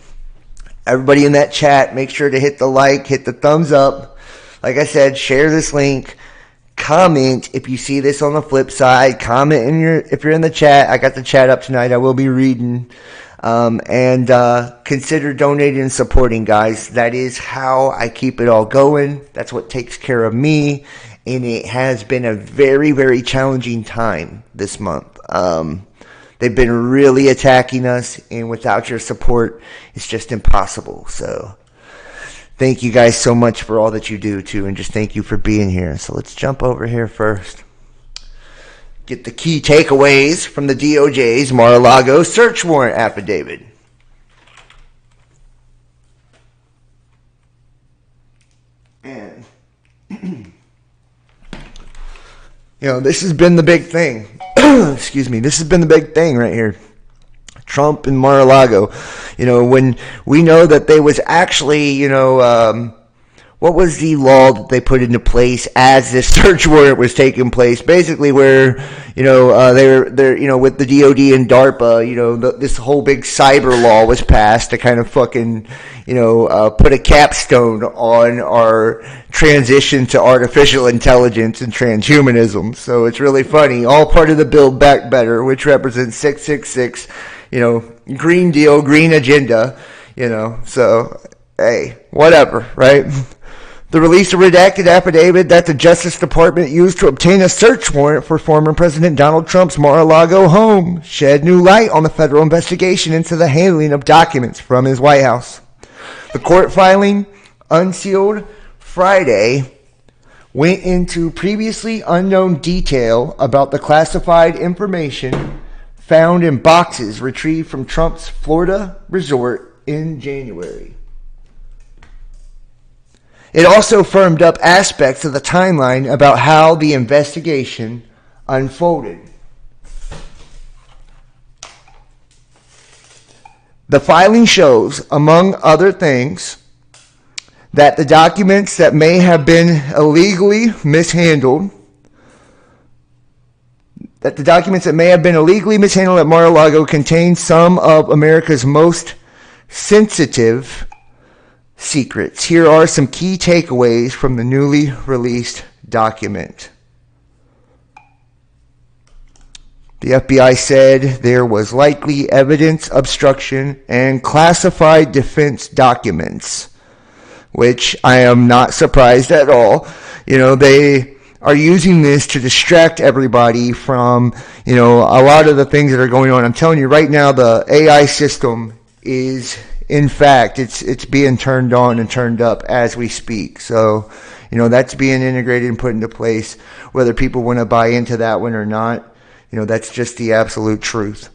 Everybody in that chat, make sure to hit the like, hit the thumbs up. Like I said, share this link. Comment if you see this on the flip side. Comment if you're in the chat. I got the chat up tonight. I will be reading. And consider donating and supporting, guys. That is how I keep it all going. That's what takes care of me. And it has been a very, very challenging time this month. They've been really attacking us, and without your support, it's just impossible. So thank you guys so much for all that you do, too, and just thank you for being here. So let's jump over here first. Get the key takeaways from the DOJ's Mar-a-Lago search warrant affidavit. And, this has been the big thing. Excuse me. This has been the big thing right here. Trump and Mar-a-Lago. When we know that they was actually, what was the law that they put into place as this search warrant was taking place? Basically, where they're with the DoD and DARPA, this whole big cyber law was passed to kind of fucking put a capstone on our transition to artificial intelligence and transhumanism. So it's really funny. All part of the Build Back Better, which represents 666. Green Deal, green agenda. So hey, whatever, right? The release of redacted affidavit that the Justice Department used to obtain a search warrant for former President Donald Trump's Mar-a-Lago home shed new light on the federal investigation into the handling of documents from his White House. The court filing, unsealed Friday, went into previously unknown detail about the classified information found in boxes retrieved from Trump's Florida resort in January. It also firmed up aspects of the timeline about how the investigation unfolded. The filing shows, among other things, that the documents that may have been illegally mishandled at Mar-a-Lago contain some of America's most sensitive secrets. Here are some key takeaways from the newly released document. The FBI said there was likely evidence obstruction and classified defense documents, which I am not surprised at all. They are using this to distract everybody from, a lot of the things that are going on. I'm telling you right now, the AI system is, in fact, it's being turned on and turned up as we speak. So, that's being integrated and put into place. Whether people want to buy into that one or not, that's just the absolute truth.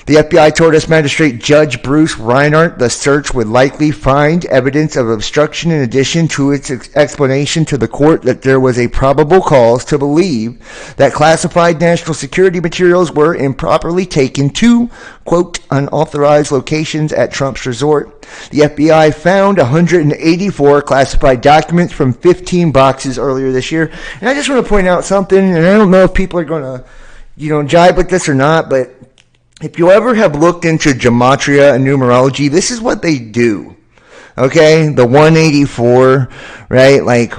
The FBI told us Magistrate Judge Bruce Reinhardt the search would likely find evidence of obstruction in addition to its explanation to the court that there was a probable cause to believe that classified national security materials were improperly taken to, quote, unauthorized locations at Trump's resort. The FBI found 184 classified documents from 15 boxes earlier this year. And I just want to point out something, and I don't know if people are going to, jibe with this or not, but if you ever have looked into GEMATRIA and numerology, this is what they do. Okay? The 184, right? Like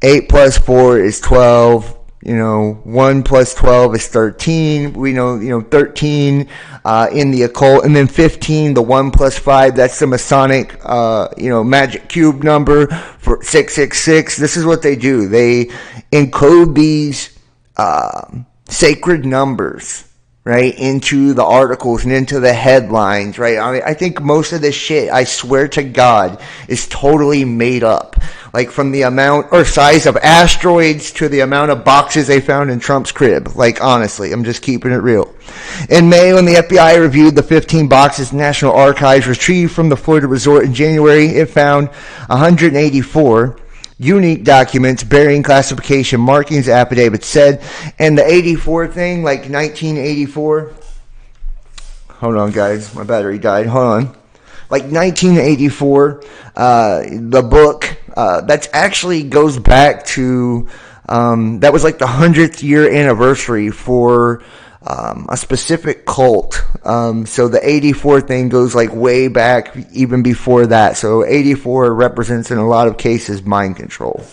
8 plus 4 is 12. 1 plus 12 is 13. We know, 13 in the occult. And then 15, the 1 plus 5, that's the Masonic, magic cube number for 666. This is what they do. They encode these sacred numbers, right, into the articles and into the headlines, right? I think most of this shit, I swear to God, is totally made up. Like from the amount or size of asteroids to the amount of boxes they found in Trump's crib. Like, honestly, I'm just keeping it real. In May, when the FBI reviewed the 15 boxes National Archives retrieved from the Florida resort in January, it found 184 unique documents bearing classification markings, affidavits said. And the 84 thing, like 1984. Hold on, guys. My battery died. Hold on. Like 1984, the book, that actually goes back to, that was like the 100th year anniversary for a specific cult. So the 84 thing goes like way back even before that. So 84 represents in a lot of cases mind control.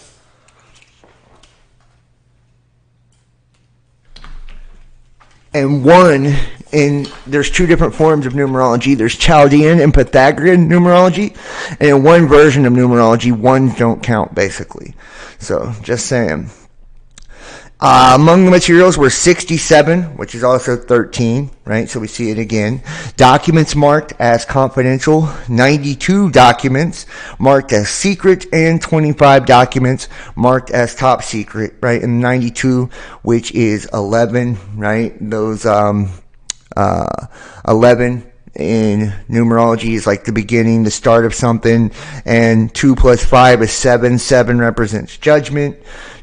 And there's two different forms of numerology. There's Chaldean and Pythagorean numerology. And in one version of numerology, ones don't count, basically. So, just saying. Among the materials were 67, which is also 13, right? So we see it again. Documents marked as confidential, 92 documents marked as secret, and 25 documents marked as top secret, right? And 92, which is 11, right? Those 11 in numerology is like the beginning, the start of something, and 2 plus 5 is 7. 7 represents judgment.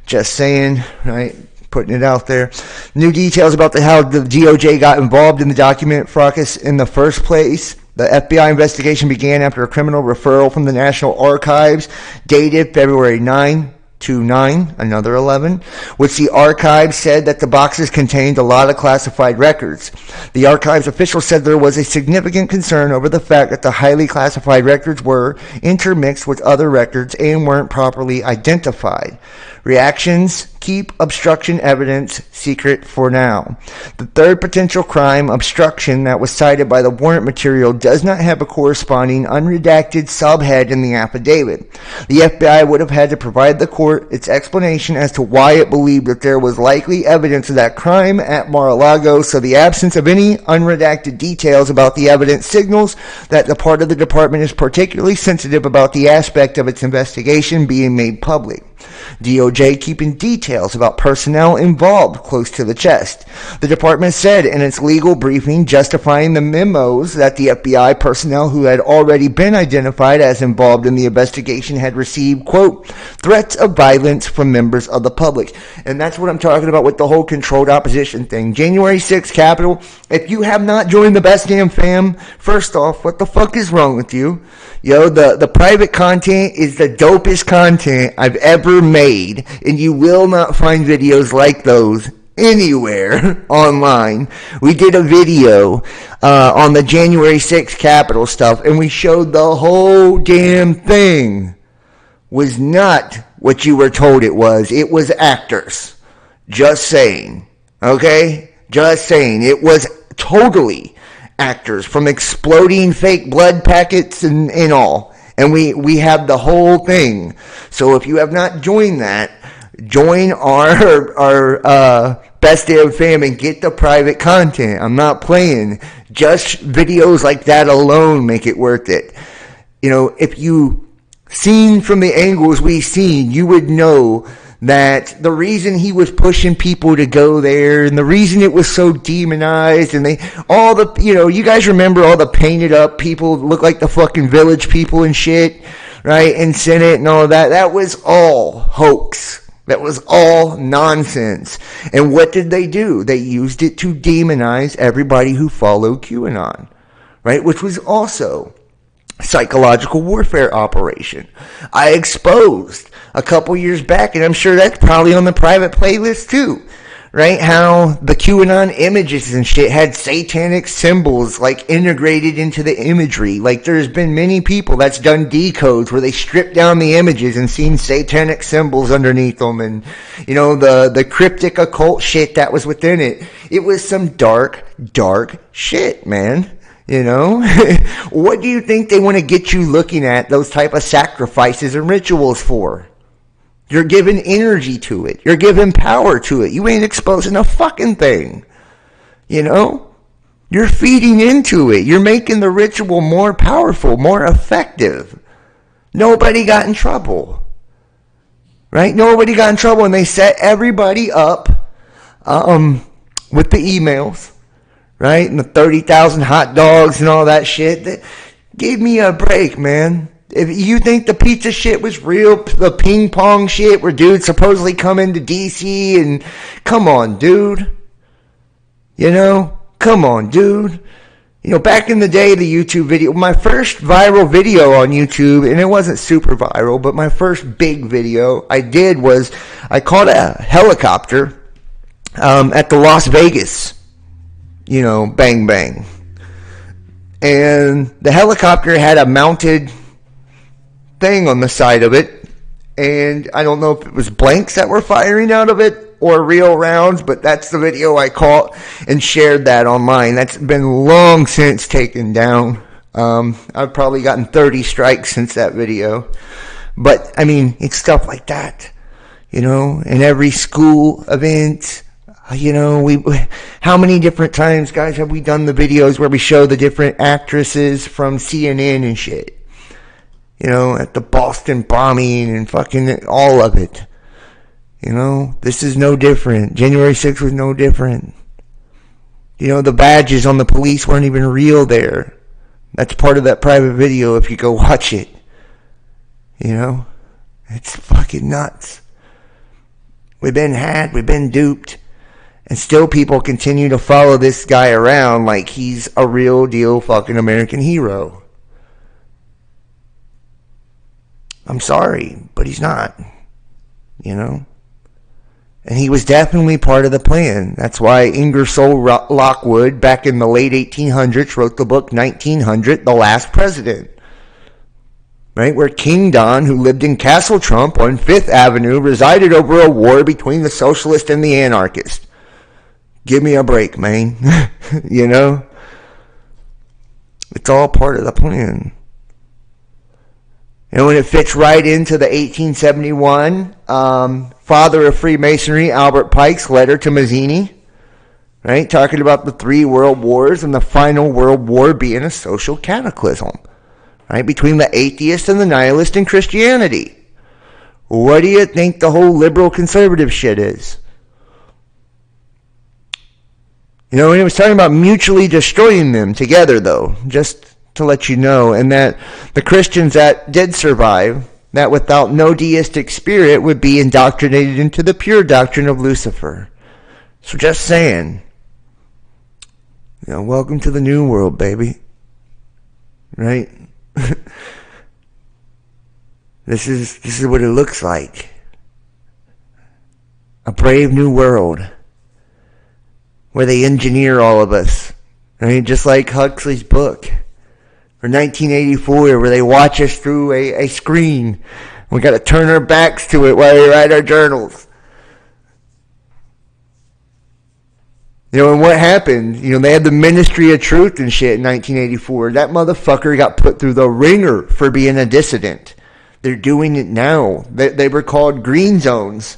Just saying, right? Putting it out there. New details about how the DOJ got involved in the document fracas in the first place. The FBI investigation began after a criminal referral from the National Archives dated February 9/29, another 11, which the archives said that the boxes contained a lot of classified records. The archives official said there was a significant concern over the fact that the highly classified records were intermixed with other records and weren't properly identified. Reactions: keep obstruction evidence secret for now. The third potential crime, obstruction, that was cited by the warrant material does not have a corresponding unredacted subhead in the affidavit. The FBI would have had to provide the court its explanation as to why it believed that there was likely evidence of that crime at Mar-a-Lago, so the absence of any unredacted details about the evidence signals that the part of the department is particularly sensitive about the aspect of its investigation being made public. DOJ keeping details about personnel involved close to the chest. The department said in its legal briefing justifying the memos that the FBI personnel who had already been identified as involved in the investigation had received, quote, threats of violence from members of the public. And that's what I'm talking about with the whole controlled opposition thing. January 6th Capitol. If you have not joined the Best Damn Fam, first off, what the fuck is wrong with you? Yo, the private content is the dopest content I've ever made, and you will not find videos like those anywhere online. We did a video on the January 6th Capitol stuff, and we showed the whole damn thing was not what you were told it was. It was actors. Just saying. Okay? Just saying. It was totally actors, from exploding fake blood packets and all. And we have the whole thing. So if you have not joined that, join our Best Damn Fam and get the private content. I'm not playing. Just videos like that alone make it worth it. You know, if you seen from the angles we've seen, you would know that the reason he was pushing people to go there, and the reason it was so demonized, and you guys remember all the painted up people look like the fucking Village People and shit, right? And Senate and all that was all hoax. That was all nonsense. And what did they do? They used it to demonize everybody who followed QAnon, right? Which was also psychological warfare operation. I exposed a couple years back, and I'm sure that's probably on the private playlist too, right? How the QAnon images and shit had satanic symbols like integrated into the imagery. Like there's been many people that's done decodes where they stripped down the images and seen satanic symbols underneath them, and the cryptic occult shit that was within it. It was some dark shit, man. What do you think they want to get you looking at those type of sacrifices and rituals for? You're giving energy to it. You're giving power to it. You ain't exposing a fucking thing. You're feeding into it. You're making the ritual more powerful, more effective. Nobody got in trouble. Right? Nobody got in trouble, and they set everybody up with the emails. Right? And the 30,000 hot dogs and all that shit. Give me a break, man. If you think the pizza shit was real, the ping pong shit where dudes supposedly come into DC and come on, dude. You know, come on, dude. You know, back in the day, the YouTube video, my first viral video on YouTube, and it wasn't super viral, but my first big video I did was I caught a helicopter at the Las Vegas, you know, bang bang. And the helicopter had a mounted thing on the side of it, and I don't know if it was blanks that were firing out of it or real rounds, but that's the video I caught and shared that online. That's been long since taken down. I've probably gotten 30 strikes since that video. But, I mean, it's stuff like that, you know, in every school event. You know, how many different times, guys, have we done the videos where we show the different actresses from CNN and shit? You know, at the Boston bombing and fucking all of it. You know, this is no different. January 6th was no different. You know, the badges on the police weren't even real there. That's part of that private video if you go watch it. You know, it's fucking nuts. We've been had, we've been duped. And still people continue to follow this guy around like he's a real deal fucking American hero. I'm sorry, but he's not. You know? And he was definitely part of the plan. That's why Ingersoll Lockwood, back in the late 1800s, wrote the book 1900, The Last President. Right? Where King Don, who lived in Castle Trump on 5th Avenue, resided over a war between the socialist and the anarchist. Give me a break, man. You know? It's all part of the plan. And when it fits right into the 1871 father of Freemasonry, Albert Pike's letter to Mazzini, right? Talking about the 3 world wars and the final world war being a social cataclysm, right? Between the atheist and the nihilist in Christianity. What do you think the whole liberal conservative shit is? You know, and it was talking about mutually destroying them together, though, just to let you know, and that the Christians that did survive, that without no deistic spirit would be indoctrinated into the pure doctrine of Lucifer. So just saying, you know, welcome to the new world, baby. Right? This is what it looks like. A brave new world where they engineer all of us. I mean, just like Huxley's book. Or 1984, where they watch us through a screen. We got to turn our backs to it while we write our journals. You know, and what happened? You know, they had the Ministry of Truth and shit in 1984. That motherfucker got put through the ringer for being a dissident. They're doing it now. They were called green zones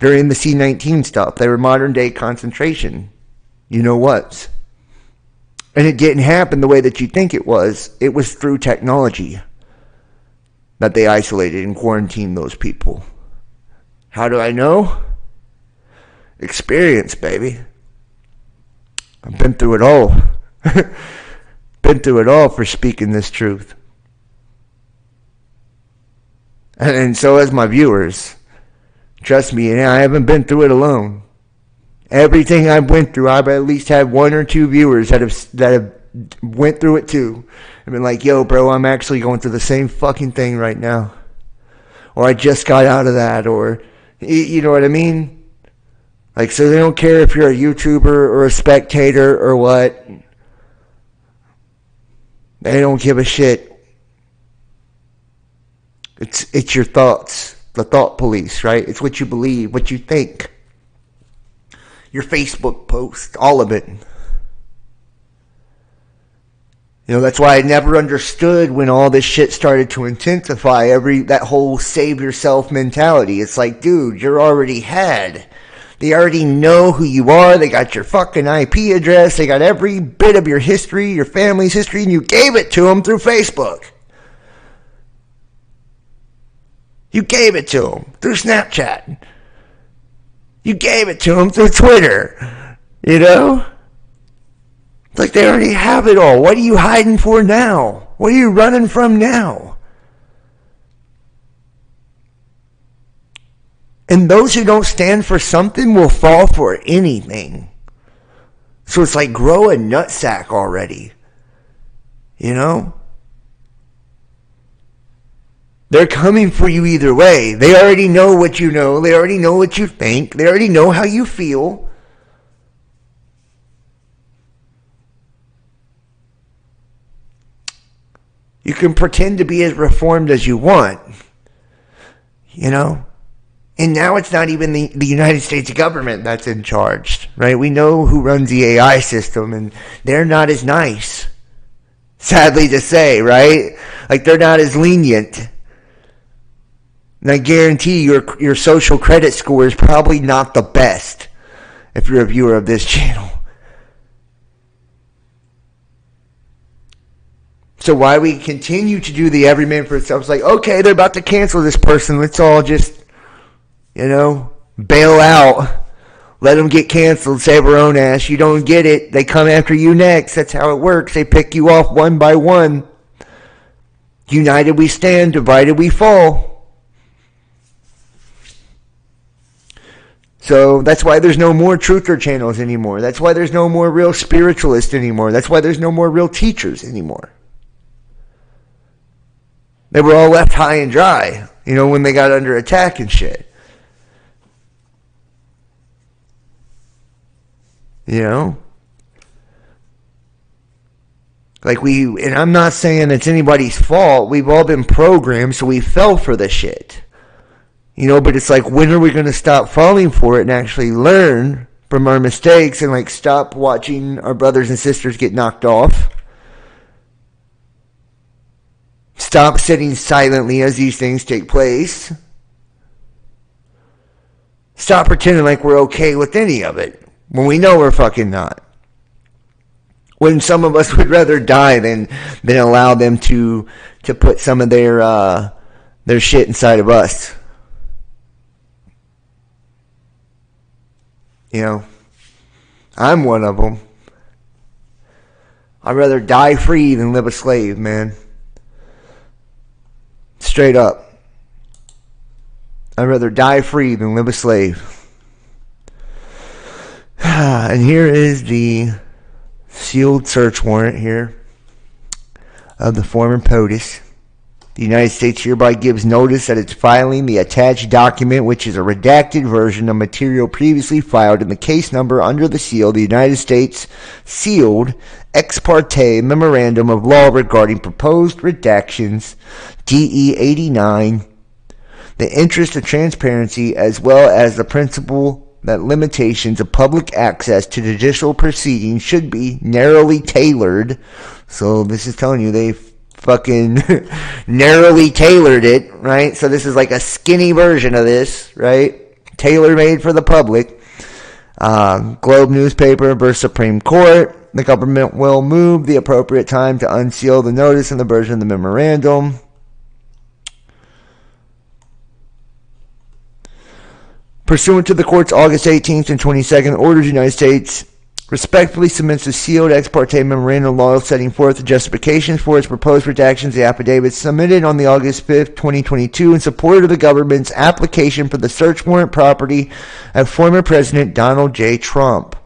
during the C-19 stuff. They were modern day concentration. You know what? And it didn't happen the way that you think it was. It was through technology that they isolated and quarantined those people. How do I know? Experience, baby. I've been through it all. Been through it all for speaking this truth. And so has my viewers. Trust me, I haven't been through it alone. Everything I've went through, I've at least had 1 or 2 viewers that have went through it too. I've been like, yo, bro, I'm actually going through the same fucking thing right now. Or I just got out of that, or, you know what I mean? Like, so they don't care if you're a YouTuber or a spectator or what. They don't give a shit. It's your thoughts, the thought police, right? It's what you believe, what you think. Your Facebook post, all of it. You know, that's why I never understood when all this shit started to intensify, that whole save yourself mentality. It's like, dude, you're already had. They already know who you are. They got your fucking IP address. They got every bit of your history, your family's history, and you gave it to them through Facebook. You gave it to them through Snapchat. You gave it to them through Twitter. You know? It's like they already have it all. What are you hiding for now? What are you running from now? And those who don't stand for something will fall for anything. So it's like, grow a nutsack already. You know? They're coming for you either way. They already know what you know. They already know what you think. They already know how you feel. You can pretend to be as reformed as you want. You know? And now it's not even the United States government that's in charge, right? We know who runs the AI system, and they're not as nice. Sadly to say, right? Like, they're not as lenient. And I guarantee your social credit score is probably not the best if you're a viewer of this channel. So why we continue to do the every man for itself? It's like, okay, they're about to cancel this person. Let's all just, bail out. Let them get canceled. Save our own ass. You don't get it, they come after you next. That's how it works. They pick you off one by one. United we stand, divided we fall. So that's why there's no more truther channels anymore. That's why there's no more real spiritualists anymore. That's why there's no more real teachers anymore. They were all left high and dry, when they got under attack and shit. And I'm not saying it's anybody's fault. We've all been programmed, so we fell for the shit. But it's like, when are we going to stop falling for it and actually learn from our mistakes and stop watching our brothers and sisters get knocked off? Stop sitting silently as these things take place. Stop pretending like we're okay with any of it when we know we're fucking not. When some of us would rather die than allow them to put some of their shit inside of us. I'm one of them. I'd rather die free than live a slave, man. Straight up. I'd rather die free than live a slave. And here is the sealed search warrant here of the former POTUS. The United States hereby gives notice that it's filing the attached document, which is a redacted version of material previously filed in the case number under the seal, the United States sealed ex parte memorandum of law regarding proposed redactions, DE 89, the interest of transparency, as well as the principle that limitations of public access to judicial proceedings should be narrowly tailored. So this is telling you they fucking narrowly tailored it, right? So this is like a skinny version of this, right? Tailor-made for the public. Globe newspaper versus Supreme Court. The government will move the appropriate time to unseal the notice and the version of the memorandum. Pursuant to the court's August 18th and 22nd orders, the United States respectfully submits a sealed ex parte memorandum of law setting forth the justifications for its proposed redactions. The affidavit submitted on the August 5th, 2022 in support of the government's application for the search warrant property of former President Donald J. Trump.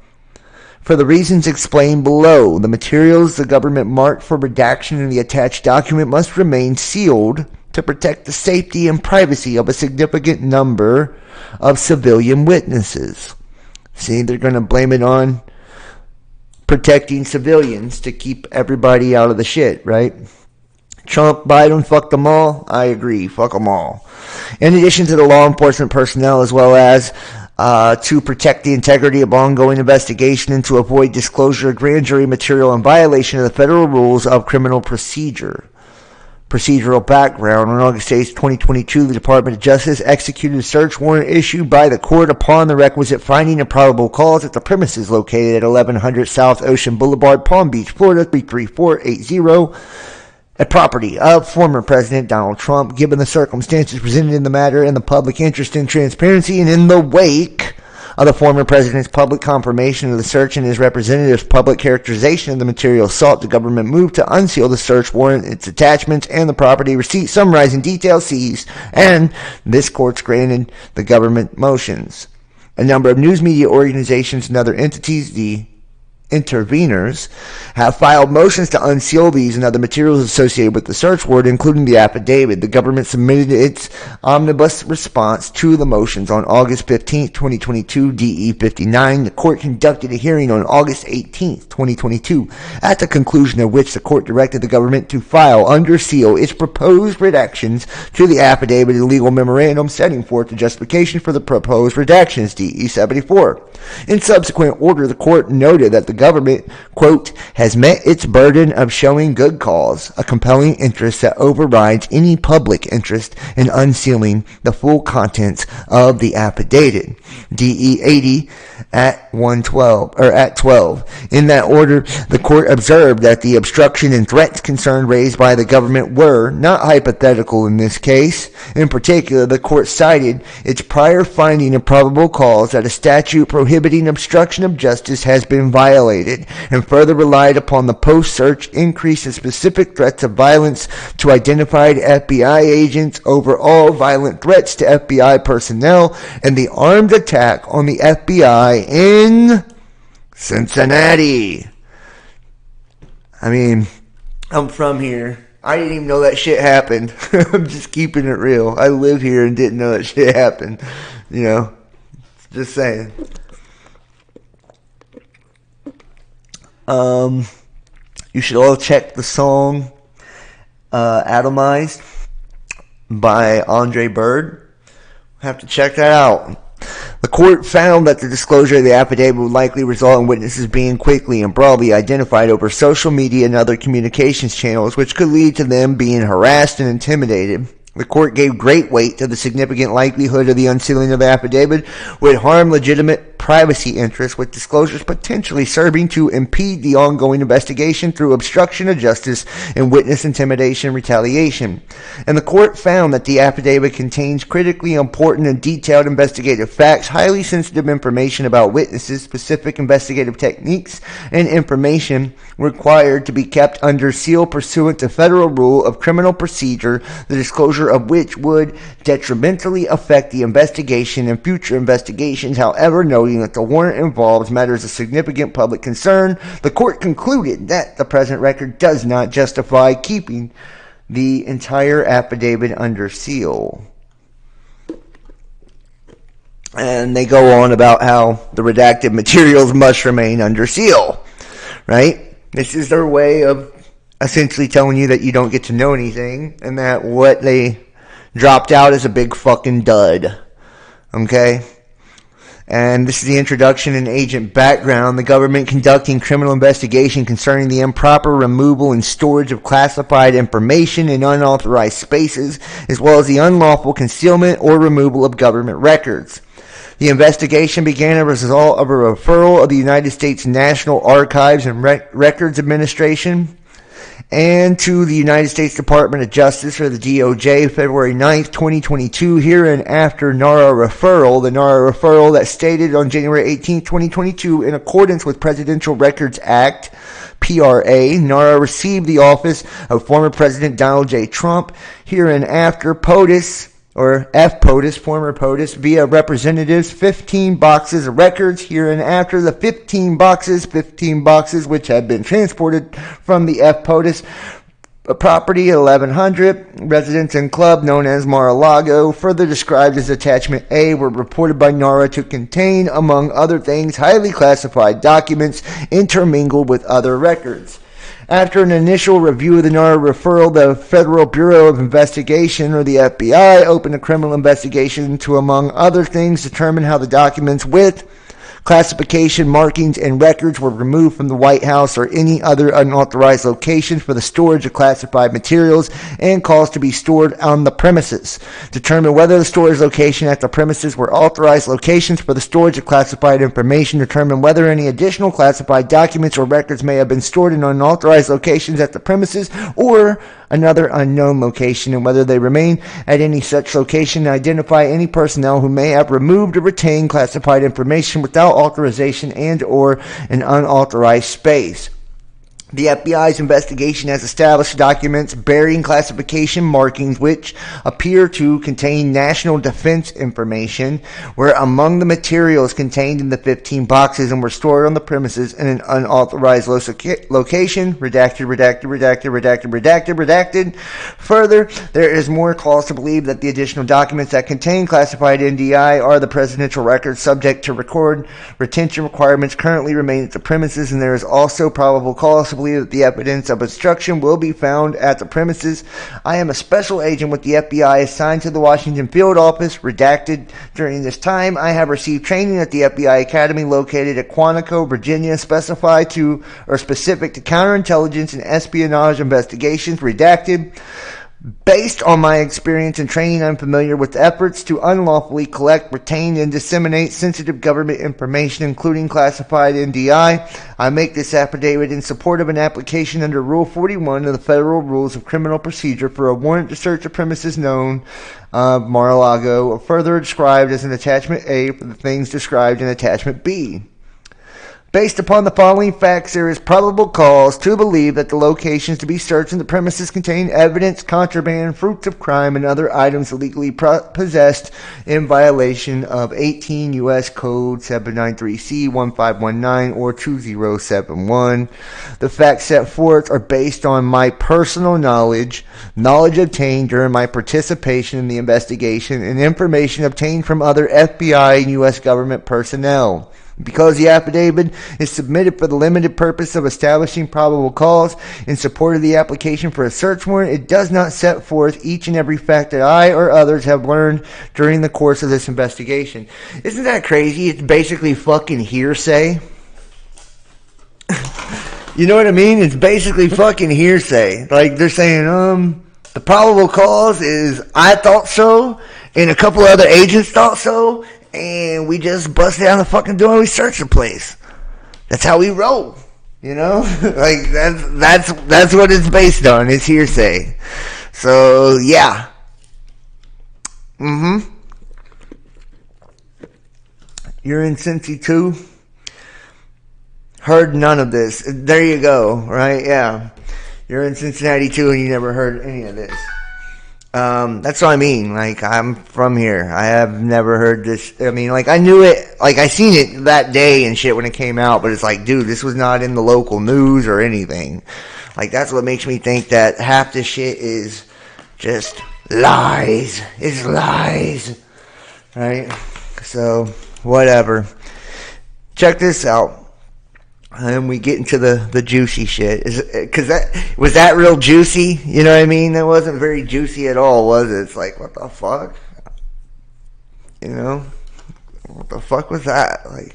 For the reasons explained below, the materials the government marked for redaction in the attached document must remain sealed to protect the safety and privacy of a significant number of civilian witnesses. See, they're going to blame it on protecting civilians to keep everybody out of the shit, right? Trump, Biden, fuck them all. I agree, fuck them all. In addition to the law enforcement personnel, as well as to protect the integrity of ongoing investigation and to avoid disclosure of grand jury material in violation of the federal rules of criminal procedure. Procedural background. On August 8, 2022, the Department of Justice executed a search warrant issued by the court upon the requisite finding of probable cause at the premises located at 1100 South Ocean Boulevard, Palm Beach, Florida, 33480, a property of former President Donald Trump. Given the circumstances presented in the matter and the public interest in transparency, and in the wake of the former president's public confirmation of the search and his representative's public characterization of the material sought, the government moved to unseal the search warrant, its attachments, and the property receipt summarizing details seized, and this court's granted the government motions. A number of news media organizations and other entities, the interveners, have filed motions to unseal these and other materials associated with the search warrant, including the affidavit. The government submitted its omnibus response to the motions on August 15, 2022, DE 59. The court conducted a hearing on August 18, 2022, at the conclusion of which the court directed the government to file under seal its proposed redactions to the affidavit and legal memorandum setting forth the justification for the proposed redactions, DE 74. In subsequent order, the court noted that the government, quote, has met its burden of showing good cause, a compelling interest that overrides any public interest in unsealing the full contents of the affidavit. DE 80 at 12. In that order, the court observed that the obstruction and threats concern raised by the government were not hypothetical in this case. In particular, the court cited its prior finding of probable cause that a statute prohibiting obstruction of justice has been violated, and further relied upon the post-search increase in specific threats of violence to identified FBI agents over all violent threats to FBI personnel and the armed attack on the FBI in Cincinnati. I mean, I'm from here. I didn't even know that shit happened. I'm just keeping it real. I live here and didn't know that shit happened. You know, just saying. You should all check the song Atomized by Andre Bird. Have to check that out. The court found that the disclosure of the affidavit would likely result in witnesses being quickly and broadly identified over social media and other communications channels, which could lead to them being harassed and intimidated. The court gave great weight to the significant likelihood of the unsealing of the affidavit would harm legitimate privacy interests, with disclosures potentially serving to impede the ongoing investigation through obstruction of justice and witness intimidation and retaliation. And the court found that the affidavit contains critically important and detailed investigative facts, highly sensitive information about witnesses, specific investigative techniques, and information required to be kept under seal pursuant to Federal Rule of Criminal Procedure, the disclosure of which would detrimentally affect the investigation and future investigations. However, noting that the warrant involves matters of significant public concern, the court concluded that the present record does not justify keeping the entire affidavit under seal. And they go on about how the redacted materials must remain under seal, right? This is their way of essentially telling you that you don't get to know anything and that what they dropped out is a big fucking dud. Okay? And this is the introduction and agent background. The government conducting criminal investigation concerning the improper removal and storage of classified information in unauthorized spaces, as well as the unlawful concealment or removal of government records. The investigation began as a result of a referral of the United States National Archives and Records Administration and to the United States Department of Justice, or the DOJ, February 9th, 2022, hereinafter NARA referral, the NARA referral that stated on January 18th, 2022, in accordance with Presidential Records Act, PRA, NARA received the office of former President Donald J. Trump, hereinafter POTUS, or F-POTUS, former POTUS, via representatives, 15 boxes of records, hereinafter the 15 boxes which had been transported from the F-POTUS property at 1100 Residence and Club known as Mar-a-Lago, further described as Attachment A, were reported by NARA to contain, among other things, highly classified documents intermingled with other records. After an initial review of the NARA referral, the Federal Bureau of Investigation, or the FBI, opened a criminal investigation to, among other things, determine how the documents with Classification markings and records were removed from the White House or any other unauthorized location for the storage of classified materials and caused to be stored on the premises. Determine whether the storage location at the premises were authorized locations for the storage of classified information. Determine whether any additional classified documents or records may have been stored in unauthorized locations at the premises or another unknown location, and whether they remain at any such location. Identify any personnel who may have removed or retained classified information without authorization and or an unauthorized space. The FBI's investigation has established documents bearing classification markings which appear to contain national defense information were among the materials contained in the 15 boxes and were stored on the premises in an unauthorized location. Redacted. Further, there is more cause to believe that the additional documents that contain classified NDI are the presidential records subject to retention requirements currently remain at the premises, and there is also probable cause to believe that the evidence of obstruction will be found at the premises. I am a special agent with the FBI assigned to the Washington Field Office. Redacted. During this time, I have received training at the FBI Academy located at Quantico, Virginia, specific to counterintelligence and espionage investigations. Redacted. Based on my experience and training, I'm familiar with efforts to unlawfully collect, retain, and disseminate sensitive government information, including classified NDI. I make this affidavit in support of an application under Rule 41 of the Federal Rules of Criminal Procedure for a warrant to search a premises known Mar-a-Lago, or further described as an Attachment A for the things described in Attachment B. Based upon the following facts, there is probable cause to believe that the locations to be searched in the premises contain evidence, contraband, fruits of crime, and other items illegally possessed in violation of 18 U.S. Code 793C 1519 or 2071. The facts set forth are based on my personal knowledge obtained during my participation in the investigation, and information obtained from other FBI and U.S. government personnel. Because the affidavit is submitted for the limited purpose of establishing probable cause in support of the application for a search warrant, it does not set forth each and every fact that I or others have learned during the course of this investigation. Isn't that crazy? It's basically fucking hearsay. You know what I mean? It's basically fucking hearsay. Like, they're saying, the probable cause is I thought so, and a couple other agents thought so, and we just bust down the fucking door and we search the place. That's how we roll, you know? Like, that's what it's based on. It's hearsay. So, yeah. You're in Cincy too? Heard none of this. There you go, right? Yeah. You're in Cincinnati too and you never heard any of this. That's what I mean. Like, I'm from here. I have never heard this. I mean, like, I knew it, like, I seen it that day and shit when it came out, but it's like, dude, this was not in the local news or anything. Like, that's what makes me think that half this shit is just lies. It's lies. Right? So, whatever. Check this out. And we get into the juicy shit. Was that real juicy? You know what I mean? That wasn't very juicy at all, was it? It's like, what the fuck? You know? What the fuck was that? Like,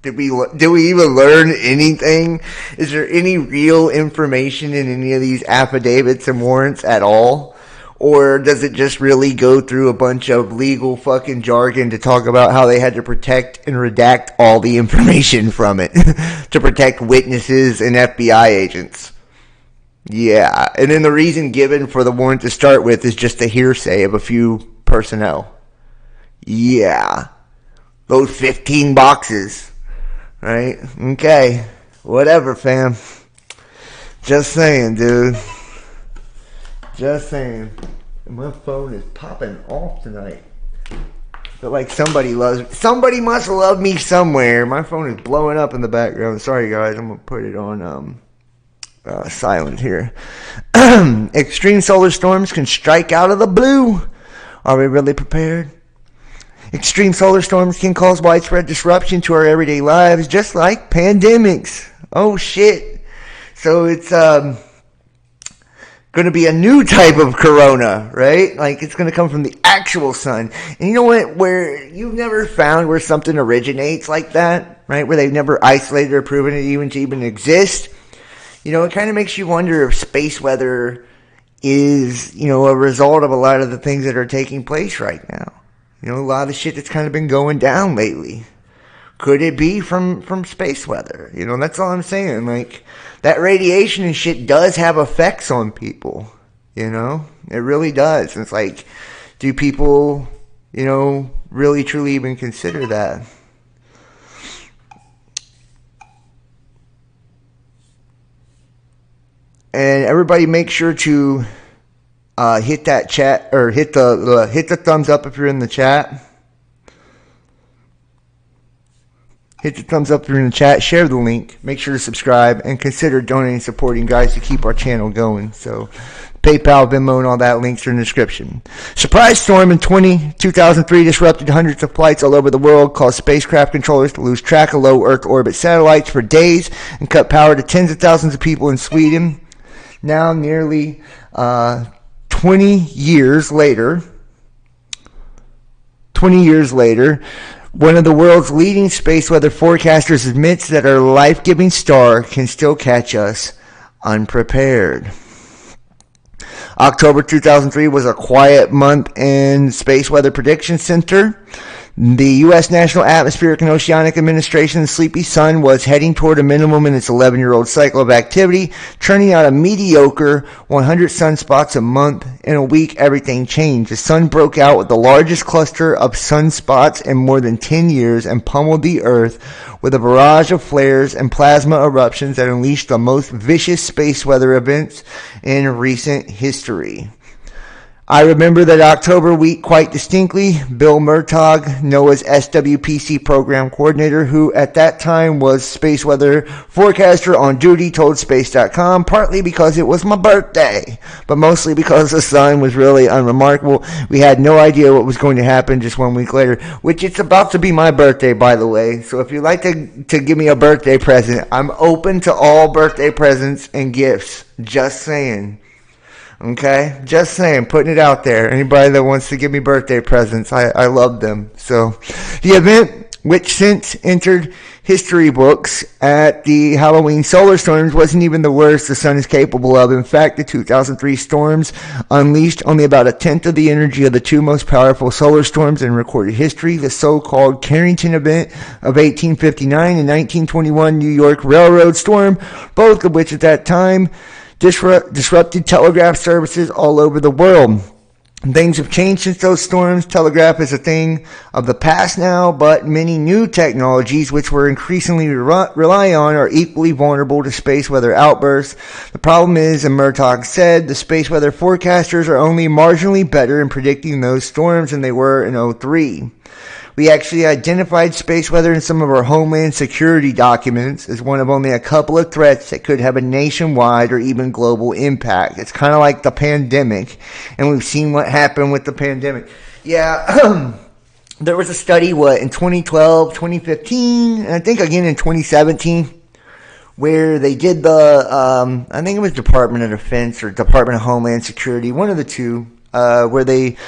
did we even learn anything? Is there any real information in any of these affidavits and warrants at all? Or does it just really go through a bunch of legal fucking jargon to talk about how they had to protect and redact all the information from it to protect witnesses and FBI agents? Yeah. And then the reason given for the warrant to start with is just a hearsay of a few personnel. Yeah. Those 15 boxes. Right? Okay. Whatever, fam. Just saying, dude. Just saying. My phone is popping off tonight. But like somebody must love me somewhere. My phone is blowing up in the background. Sorry guys, I'm gonna put it on silent here. Extreme solar storms can strike out of the blue. Are we really prepared? Extreme solar storms can cause widespread disruption to our everyday lives, just like pandemics. Oh shit. So it's going to be a new type of corona, right? Like it's going to come from the actual sun. And you know what? Where you've never found where something originates like that, right? Where they've never isolated or proven it even to even exist. You know, it kind of makes you wonder if space weather is, you know, a result of a lot of the things that are taking place right now. You know, a lot of the shit that's kind of been going down lately. Could it be from space weather? You know, that's all I'm saying. Like, that radiation and shit does have effects on people. You know? It really does. It's like, do people, you know, really truly even consider that? And everybody make sure to hit that chat, or hit the thumbs up if you're in the chat. Hit the thumbs up if you're in the chat. Share the link. Make sure to subscribe. And consider donating, supporting guys to keep our channel going. So, PayPal, Venmo, and all that links are in the description. Surprise storm in 2003 disrupted hundreds of flights all over the world, caused spacecraft controllers to lose track of low Earth orbit satellites for days, and cut power to tens of thousands of people in Sweden. Now, nearly 20 years later, one of the world's leading space weather forecasters admits that our life-giving star can still catch us unprepared. October 2003 was a quiet month in Space Weather Prediction Center. The U.S. National Atmospheric and Oceanic Administration's sleepy sun was heading toward a minimum in its 11-year-old cycle of activity, churning out a mediocre 100 sunspots a month. In a week, everything changed. The sun broke out with the largest cluster of sunspots in more than 10 years and pummeled the Earth with a barrage of flares and plasma eruptions that unleashed the most vicious space weather events in recent history. I remember that October week quite distinctly. Bill Murtaugh, NOAA's SWPC program coordinator, who at that time was space weather forecaster on duty, told Space.com, partly because it was my birthday, but mostly because the sun was really unremarkable. We had no idea what was going to happen just 1 week later, which it's about to be my birthday, by the way. So if you'd like to give me a birthday present, I'm open to all birthday presents and gifts. Just saying. Okay, just saying, putting it out there. Anybody that wants to give me birthday presents, I love them. So, the event, which since entered history books at the Halloween solar storms, wasn't even the worst the sun is capable of. In fact, the 2003 storms unleashed only about a tenth of the energy of the two most powerful solar storms in recorded history, the so-called Carrington event of 1859 and 1921 New York Railroad storm, both of which at that time disrupted telegraph services all over the world. Things have changed since those storms. Telegraph is a thing of the past now, but many new technologies which we're increasingly rely on are equally vulnerable to space weather outbursts. The problem is, and Murtaugh said, the space weather forecasters are only marginally better in predicting those storms than they were in 2003. We actually identified space weather in some of our Homeland Security documents as one of only a couple of threats that could have a nationwide or even global impact. It's kind of like the pandemic, and we've seen what happened with the pandemic. Yeah, there was a study, in 2012, 2015, and I think again in 2017, where they did I think it was Department of Defense or Department of Homeland Security, one of the two, where they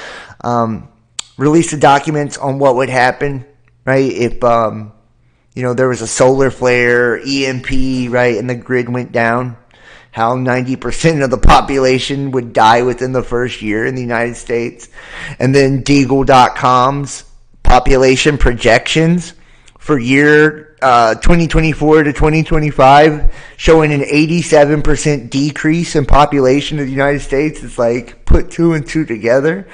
released the documents on what would happen, right, if, there was a solar flare, EMP, right, and the grid went down, how 90% of the population would die within the first year in the United States. And then Deagle.com's population projections for year 2024 to 2025 showing an 87% decrease in population of the United States. It's like, put two and two together.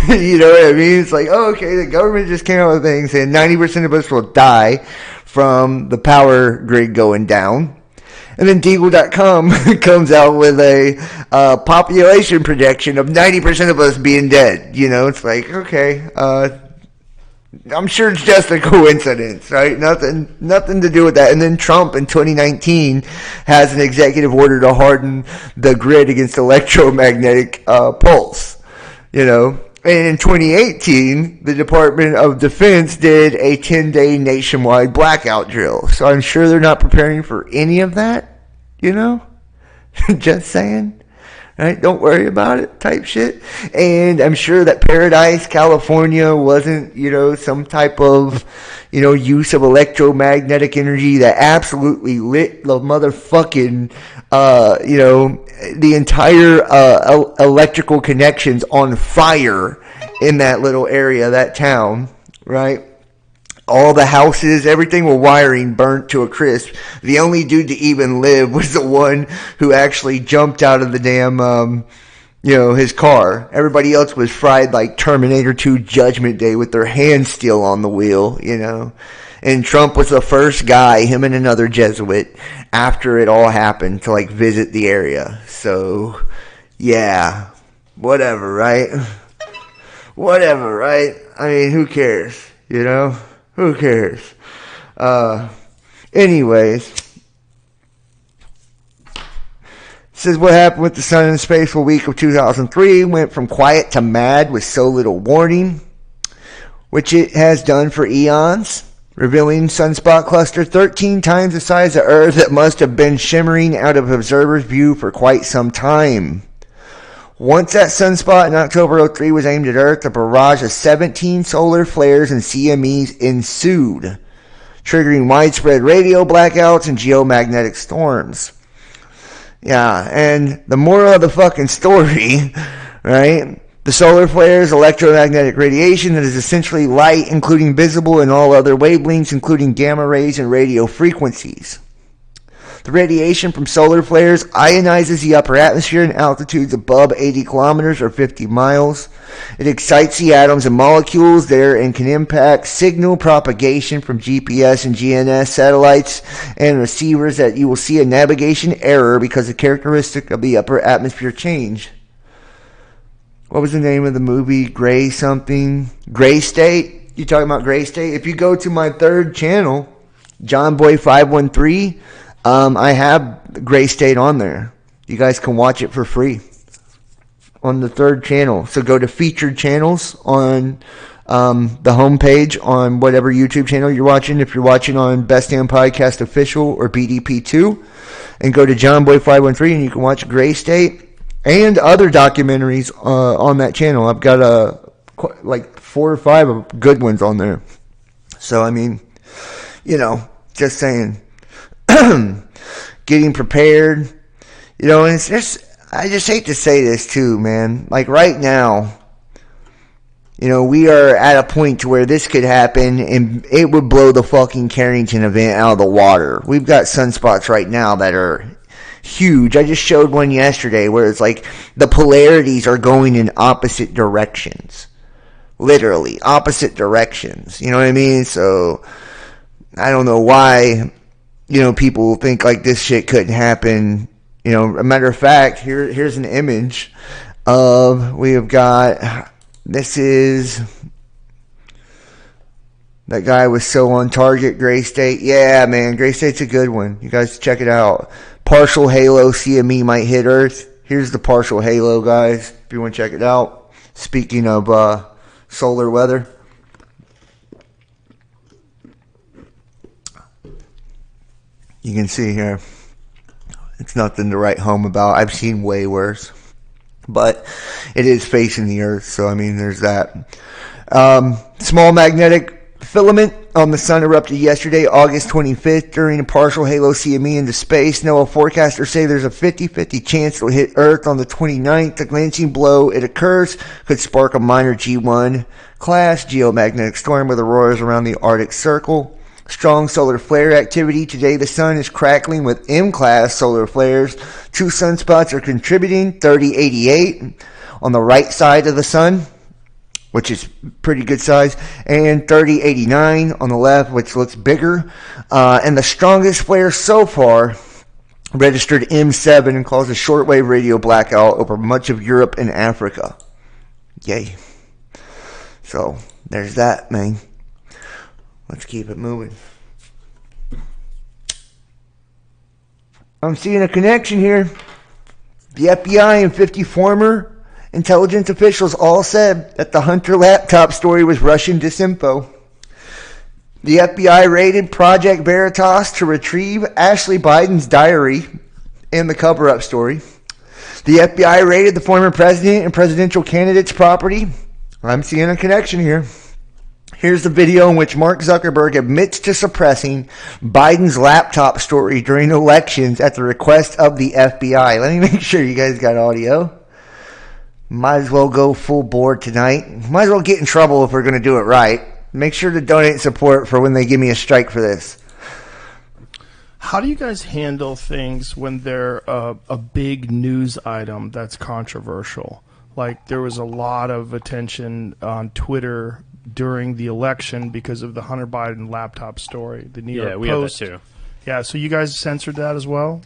You know what I mean? It's like, oh, okay, the government just came out with things saying 90% of us will die from the power grid going down. And then Deagle.com comes out with a population projection of 90% of us being dead. You know, it's like, okay, I'm sure it's just a coincidence, right? Nothing to do with that. And then Trump in 2019 has an executive order to harden the grid against electromagnetic pulse, you know. And in 2018, the Department of Defense did a 10-day nationwide blackout drill. So I'm sure they're not preparing for any of that, you know. Just saying. right? Don't worry about it type shit. And I'm sure that Paradise, California wasn't, some type of, use of electromagnetic energy that absolutely lit the motherfucking, the entire electrical connections on fire in that little area, that town, right? All the houses, everything with wiring burnt to a crisp. The only dude to even live was the one who actually jumped out of the damn, his car. Everybody else was fried like Terminator 2 Judgment Day with their hands still on the wheel, And Trump was the first guy, him and another Jesuit, after it all happened to like visit the area. So, yeah, whatever, right? Whatever, right? I mean, who cares, Who cares? Anyways. Says what happened with the sun in space for week of 2003 went from quiet to mad with so little warning, which it has done for eons, revealing sunspot cluster 13 times the size of Earth that must have been shimmering out of observers' view for quite some time. Once that sunspot in October 03 was aimed at Earth, a barrage of 17 solar flares and CMEs ensued, triggering widespread radio blackouts and geomagnetic storms. Yeah, and the moral of the fucking story, right? The solar flares, electromagnetic radiation that is essentially light, including visible and all other wavelengths, including gamma rays and radio frequencies. The radiation from solar flares ionizes the upper atmosphere in altitudes above 80 kilometers or 50 miles. It excites the atoms and molecules there and can impact signal propagation from GPS and GNSS satellites and receivers that you will see a navigation error because of the characteristic of the upper atmosphere change. What was the name of the movie? Gray something? Gray State? You talking about Gray State? If you go to my third channel, JohnBoy513, I have Gray State on there. You guys can watch it for free on the third channel. So go to featured channels on the homepage on whatever YouTube channel you're watching. If you're watching on Best Damn Podcast Official or BDP2, and go to JohnBoy513 and you can watch Gray State and other documentaries on that channel. I've got like 4 or 5 good ones on there. So, I mean, just saying. Getting prepared, and it's just, I just hate to say this too, man. Like right now, we are at a point to where this could happen and it would blow the fucking Carrington event out of the water. We've got sunspots right now that are huge. I just showed one yesterday where it's like the polarities are going in opposite directions. Literally, opposite directions. You know what I mean? So, I don't know why people think like this shit couldn't happen. A matter of fact, here's an image of, we have got, this is, that guy was so on target, Gray State. Yeah, man, Gray State's a good one. You guys check it out. Partial halo CME might hit Earth. Here's the partial halo, guys, if you want to check it out. Speaking of solar weather. You can see here, it's nothing to write home about. I've seen way worse. But it is facing the Earth, so I mean, there's that. Small magnetic filament on the sun erupted yesterday, August 25th, during a partial halo CME into space. NOAA forecasters say there's a 50-50 chance it'll hit Earth on the 29th. The glancing blow it occurs could spark a minor G1 class geomagnetic storm with auroras around the Arctic Circle. Strong solar flare activity. Today the sun is crackling with M-class solar flares. 2 sunspots are contributing, 3088 on the right side of the sun, which is pretty good size, and 3089 on the left, which looks bigger. And the strongest flare so far registered M7 and caused a shortwave radio blackout over much of Europe and Africa. Yay. So, there's that, man. Let's keep it moving. I'm seeing a connection here. The FBI and 50 former intelligence officials all said that the Hunter laptop story was Russian disinfo. The FBI raided Project Veritas to retrieve Ashley Biden's diary and the cover-up story. The The FBI raided the former president and presidential candidate's property. I'm seeing a connection here. Here's the video in which Mark Zuckerberg admits to suppressing Biden's laptop story during elections at the request of the FBI. Let me make sure you guys got audio. Might as well go full board tonight. Might as well get in trouble if we're going to do it right. Make sure to donate support for when they give me a strike for this. How do you guys handle things when they're a big news item that's controversial? Like there was a lot of attention on Twitter during the election because of the Hunter Biden laptop story. The New York Post. We had that too. Yeah, so you guys censored that as well?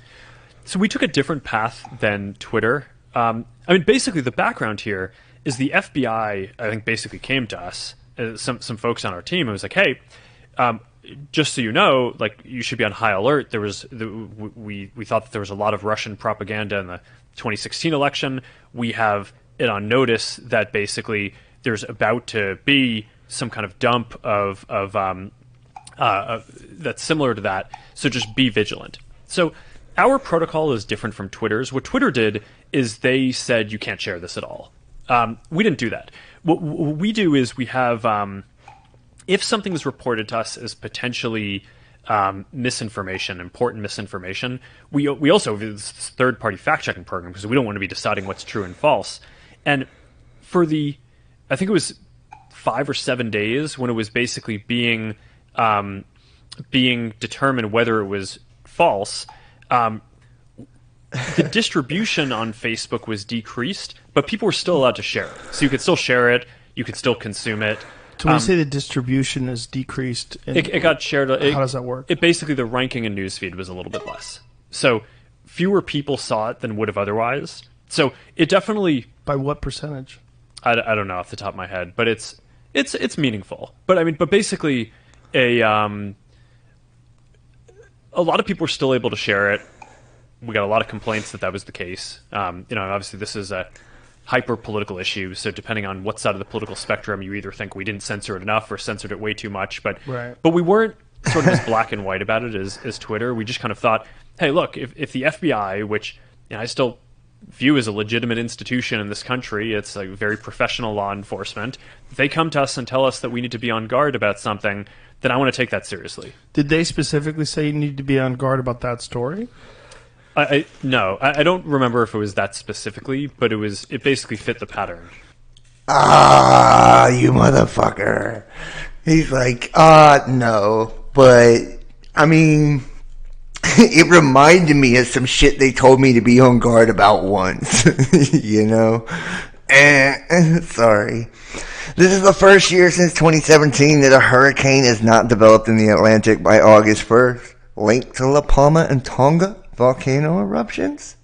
So we took a different path than Twitter. Basically the background here is the FBI, I think, basically came to us, some folks on our team, and was like, hey, just so you know, like you should be on high alert. We thought that there was a lot of Russian propaganda in the 2016 election. We have it on notice that basically there's about to be some kind of dump of that's similar to that. So just be vigilant. So our protocol is different from Twitter's. What Twitter did is they said you can't share this at all. We didn't do that. What we do is we have, if something is reported to us as potentially misinformation, important misinformation, we also have this third-party fact-checking program because we don't want to be deciding what's true and false. And for I think it was 5 or 7 days when it was basically being determined whether it was false, the distribution on Facebook was decreased, but people were still allowed to share it. So you could still share it, you could still consume it. So when you say the distribution is decreased, it got shared. How does that work? It basically, the ranking in newsfeed was a little bit less. So fewer people saw it than would have otherwise. So it definitely... By what percentage? I don't know off the top of my head, but it's meaningful. But basically, a lot of people were still able to share it. We got a lot of complaints that was the case. Obviously this is a hyper-political issue, so depending on what side of the political spectrum, you either think we didn't censor it enough or censored it way too much. But we weren't sort of as black and white about it as Twitter. We just kind of thought, hey, look, if the FBI, which I still view as a legitimate institution in this country, it's like very professional law enforcement, if they come to us and tell us that we need to be on guard about something, then I want to take that seriously. Did they specifically say you need to be on guard about that story? No, I don't remember if it was that specifically, but it basically fit the pattern. You motherfucker. He's like, no, but I mean, it reminded me of some shit they told me to be on guard about once, sorry. This is the first year since 2017 that a hurricane has not developed in the Atlantic by August 1st, linked to La Palma and Tonga volcano eruptions.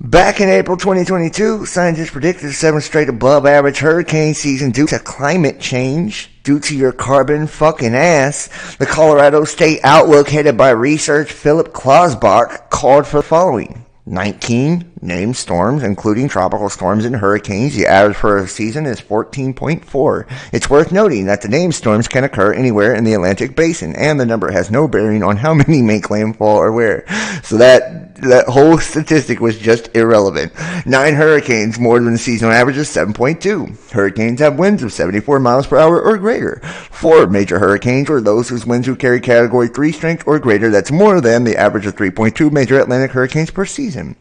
Back in April 2022, scientists predicted a 7th straight above average hurricane season due to climate change. Due to your carbon fucking ass, the Colorado State Outlook, headed by research Philip Klausbach, called for the following: 19 named storms, including tropical storms and hurricanes. The average for a season is 14.4. It's worth noting that the named storms can occur anywhere in the Atlantic Basin, and the number has no bearing on how many make landfall or where. So that whole statistic was just irrelevant. 9 hurricanes, more than the seasonal average of 7.2. Hurricanes have winds of 74 miles per hour or greater. 4 major hurricanes, or those whose winds would carry Category 3 strength or greater, that's more than the average of 3.2 major Atlantic hurricanes per season.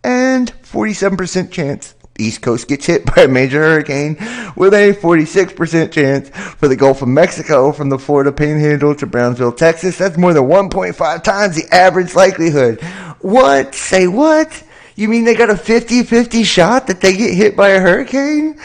And 47% chance the East Coast gets hit by a major hurricane, with a 46% chance for the Gulf of Mexico from the Florida Panhandle to Brownsville, Texas. That's more than 1.5 times the average likelihood. What? Say what? You mean they got a 50-50 shot that they get hit by a hurricane?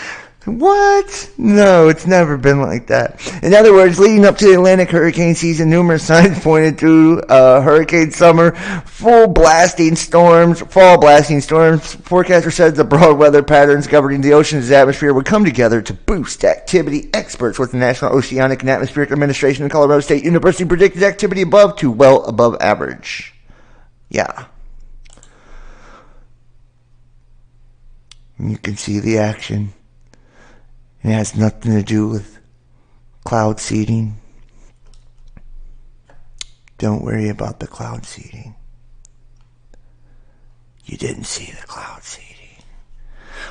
What? No, it's never been like that. In other words, leading up to the Atlantic hurricane season, numerous signs pointed to hurricane summer, fall blasting storms. Forecasters said the broad weather patterns governing the ocean's atmosphere would come together to boost activity. Experts with the National Oceanic and Atmospheric Administration and Colorado State University predicted activity well above average. Yeah. You can see the action. It has nothing to do with cloud seeding. Don't worry about the cloud seeding. You didn't see the cloud seeding.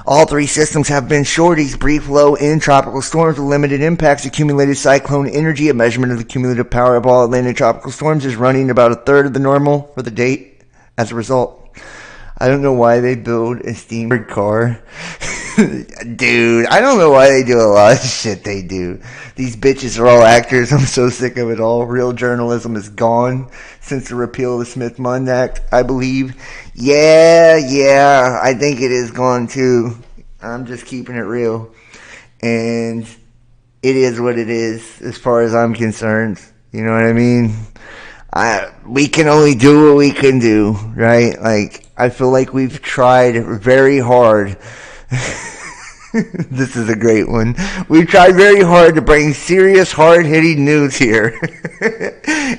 All three systems have been shorties, brief low end tropical storms with limited impacts, accumulated cyclone energy. A measurement of the cumulative power of all Atlantic tropical storms is running about a third of the normal for the date. As a result, I don't know why they build a steamed car. Dude, I don't know why they do a lot of shit they do. These bitches are all actors. I'm so sick of it all. Real journalism is gone since the repeal of the Smith-Mundt Act, I believe. Yeah, I think it is gone too. I'm just keeping it real. And it is what it is as far as I'm concerned. You know what I mean? We can only do what we can do, right? Like, I feel like we've tried very hard. This is a great one. We've tried very hard to bring serious, hard-hitting news here.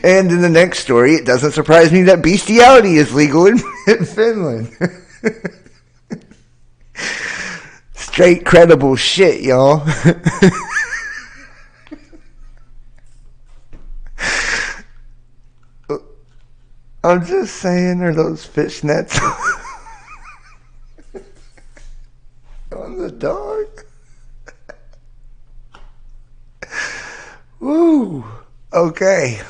And in the next story, it doesn't surprise me that bestiality is legal in Finland. Straight credible shit, y'all. I'm just saying, are those fishnets on the dog? Woo. Okay.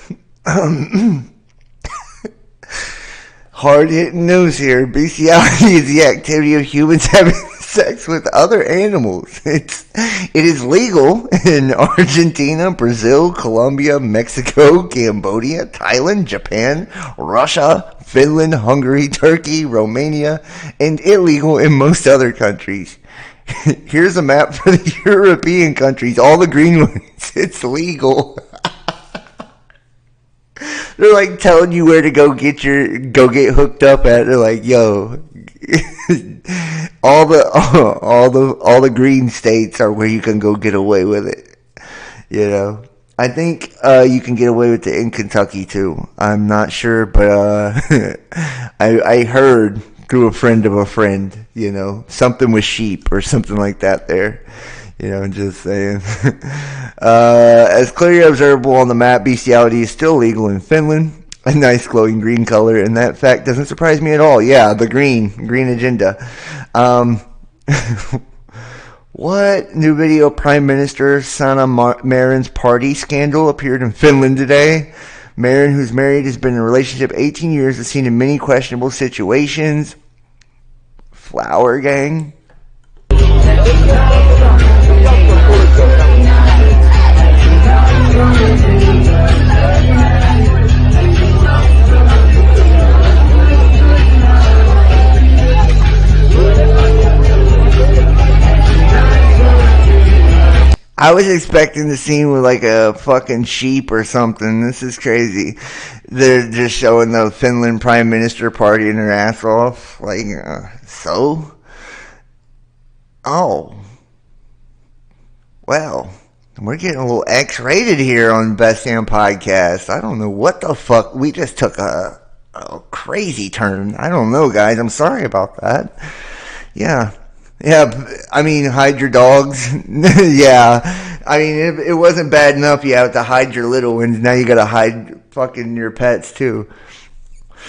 Hard-hitting news here. Bestiality is the activity of humans having sex with other animals. It is legal in Argentina, Brazil, Colombia, Mexico, Cambodia, Thailand, Japan, Russia, Finland, Hungary, Turkey, Romania, and illegal in most other countries. Here's a map for the European countries, all the green ones. It's legal. They're like telling you where to go get hooked up at. They're like, yo, all the green states are where you can go get away with it. You know, I think you can get away with it in Kentucky too. I'm not sure, but I heard through a friend of a friend, you know, something with sheep or something like that there. You know, just saying. As clearly observable on the map, bestiality is still legal in Finland. A nice glowing green color, and that fact doesn't surprise me at all. Yeah, the green agenda. What? New video, Prime Minister Sanna Marin's party scandal appeared in Finland today. Marin, who's married, has been in a relationship 18 years, has seen in many questionable situations. Flower gang. I was expecting the scene with like a fucking sheep or something. This is crazy. They're just showing the Finland Prime Minister partying her ass off. Like, so? Oh. Well, we're getting a little X-rated here on Best Damn Podcast. I don't know what the fuck. We just took a crazy turn. I don't know, guys. I'm sorry about that. Yeah, I mean, hide your dogs. Yeah, I mean, it wasn't bad enough you have to hide your little ones. Now you gotta hide fucking your pets, too.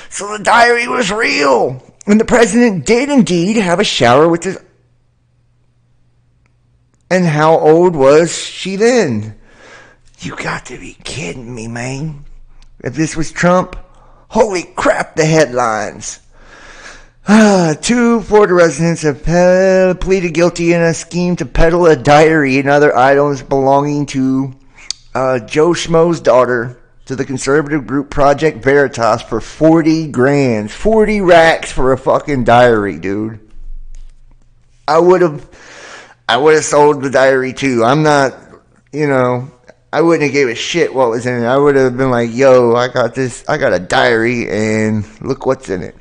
So the diary was real. And the president did indeed have a shower with his... And how old was she then? You got to be kidding me, man. If this was Trump, holy crap, the headlines. 2 Florida residents have pleaded guilty in a scheme to peddle a diary and other items belonging to Joe Schmo's daughter to the conservative group Project Veritas for 40 grand. 40 racks for a fucking diary, dude. I would have sold the diary too. I'm not, you know, I wouldn't have gave a shit what was in it. I would have been like, yo, I got a diary, and look what's in it.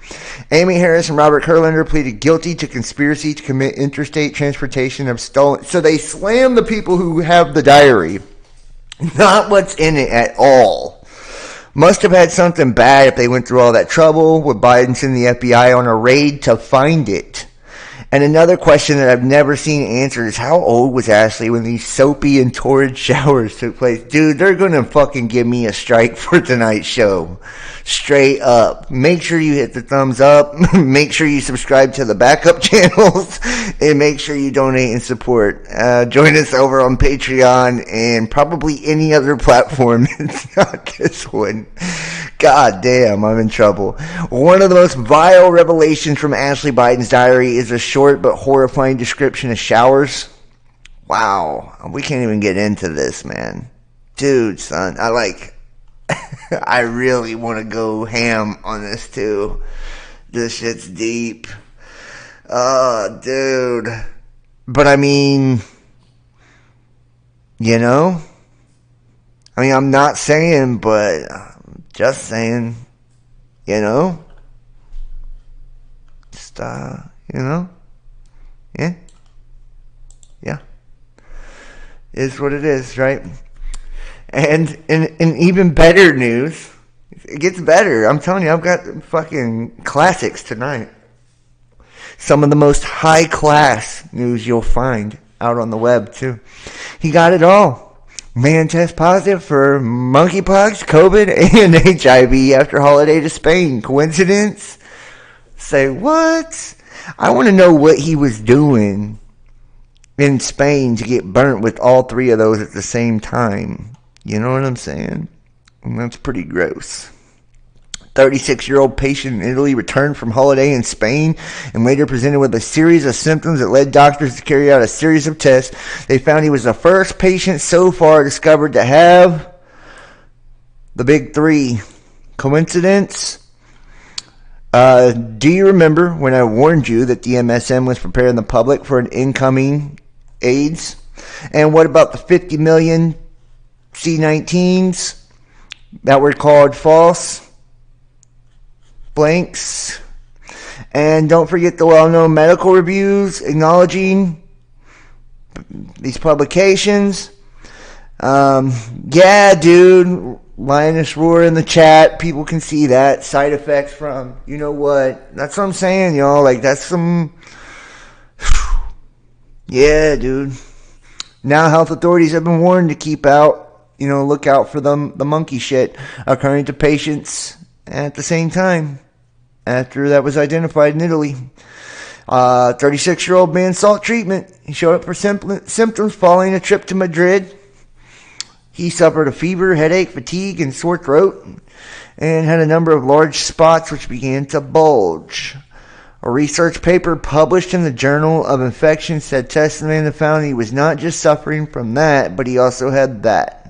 Amy Harris and Robert Kurlander pleaded guilty to conspiracy to commit interstate transportation of stolen. So they slammed the people who have the diary, not what's in it at all. Must have had something bad if they went through all that trouble with Biden sending the FBI on a raid to find it. And another question that I've never seen answered is, how old was Ashley when these soapy and torrid showers took place? Dude, they're going to fucking give me a strike for tonight's show. Straight up. Make sure you hit the thumbs up. Make sure you subscribe to the backup channels. And make sure you donate and support. Join us over on Patreon and probably any other platform. It's not this one. God damn, I'm in trouble. One of the most vile revelations from Ashley Biden's diary is a short but horrifying description of showers. Wow, we can't even get into this, man. Dude, son, I really want to go ham on this too. This shit's deep. Oh, dude. But I mean, you know? I mean, I'm not saying, but just saying, you know? Just, you know? Yeah? Yeah. Is what it is, right? And in even better news, it gets better. I'm telling you, I've got fucking classics tonight. Some of the most high-class news you'll find out on the web, too. He got it all. Man tests positive for monkeypox, COVID, and HIV after holiday to Spain. Coincidence? Say what? I want to know what he was doing in Spain to get burnt with all three of those at the same time. You know what I'm saying? And that's pretty gross. 36-year-old patient in Italy returned from holiday in Spain and later presented with a series of symptoms that led doctors to carry out a series of tests. They found he was the first patient so far discovered to have the big three. Coincidence? Do you remember when I warned you that the MSM was preparing the public for an incoming AIDS? And what about the 50 million C-19s that were called false blanks? And don't forget the well-known medical reviews acknowledging these publications. Yeah, dude, Linus Roar in the chat, people can see that. Side effects from, you know what, that's what I'm saying, y'all, like, that's some, yeah, dude. Now health authorities have been warned to keep out, look out for the monkey shit occurring to patients at the same time after that was identified in Italy. 36-year-old man sought treatment. He showed up for symptoms following a trip to Madrid. He suffered a fever, headache, fatigue, and sore throat, and had a number of large spots which began to bulge. A research paper published in the Journal of Infections said testimony found he was not just suffering from that, but he also had that.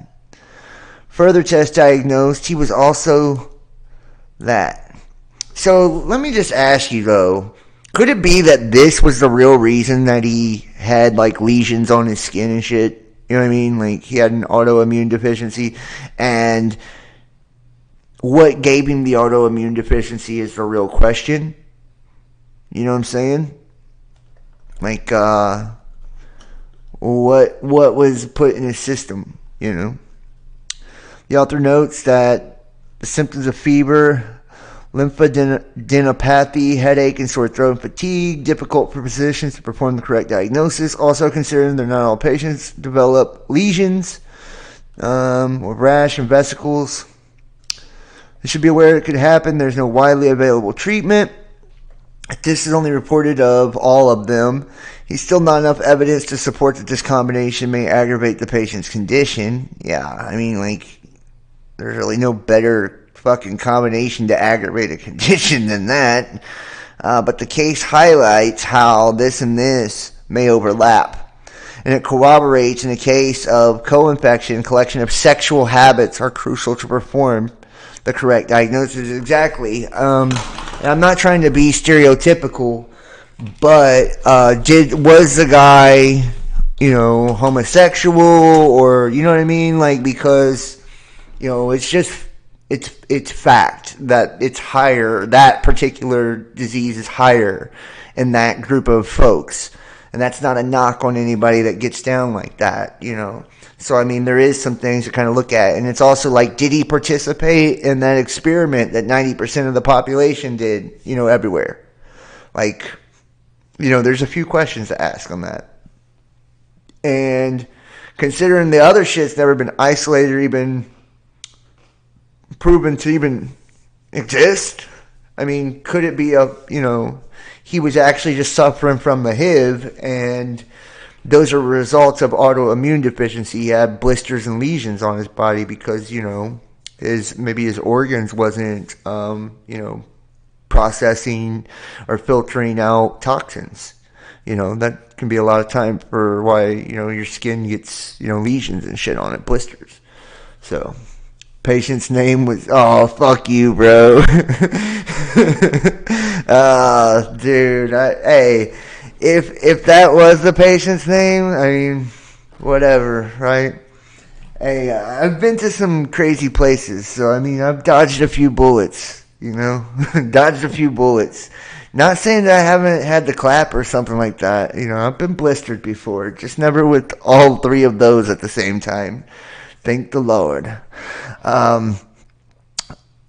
Further tests diagnosed he was also that. So let me just ask you though, could it be that this was the real reason that he had like lesions on his skin and shit? You know what I mean? Like he had an autoimmune deficiency, and what gave him the autoimmune deficiency is the real question. You know what I'm saying? Like, what was put in his system, The author notes that the symptoms of fever, lymphadenopathy, headache, and sore throat and fatigue, difficult for physicians to perform the correct diagnosis. Also considering that not all patients develop lesions or rash and vesicles. They should be aware it could happen. There's no widely available treatment. This is only reported of all of them. He's still not enough evidence to support that this combination may aggravate the patient's condition. Yeah, I mean, like, there's really no better fucking combination to aggravate a condition than that. But the case highlights how this and this may overlap. And it corroborates in a case of co-infection, collection of sexual habits are crucial to perform the correct diagnosis. Exactly. And I'm not trying to be stereotypical, but was the guy, homosexual, or you know what I mean? Like, because it's fact that it's higher. That particular disease is higher in that group of folks, and that's not a knock on anybody that gets down like that, So, I mean, there is some things to kind of look at. And it's also like, did he participate in that experiment that 90% of the population did, everywhere? Like, there's a few questions to ask on that. And considering the other shit's never been isolated or even proven to even exist, I mean, could it be he was actually just suffering from the HIV, and those are results of autoimmune deficiency. He had blisters and lesions on his body because, his organs wasn't, processing or filtering out toxins. That can be a lot of time for why, your skin gets, lesions and shit on it, blisters. So, patient's name was, oh, fuck you, bro. Dude, hey, if that was the patient's name, I mean, whatever, right? Hey, I've been to some crazy places, so I mean, I've dodged a few bullets, dodged a few bullets. Not saying that I haven't had the clap or something like that. I've been blistered before, just never with all three of those at the same time. Thank the Lord.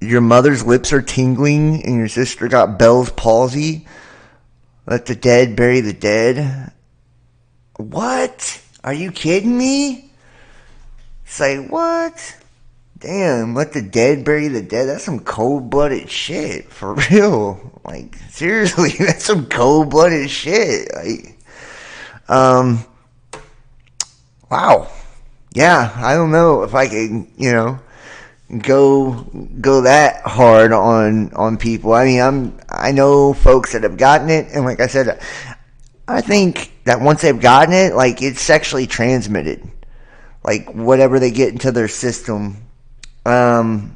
Your mother's lips are tingling and your sister got Bell's palsy. Let the dead bury the dead. What? Are you kidding me? Say what? Damn, let the dead bury the dead. That's some cold-blooded shit. For real. Like, seriously, that's some cold-blooded shit. Like, wow. Yeah, I don't know if I can, go that hard on people. I mean, I know folks that have gotten it, and like I said, I think that once they've gotten it, like, it's sexually transmitted. Like, whatever they get into their system. I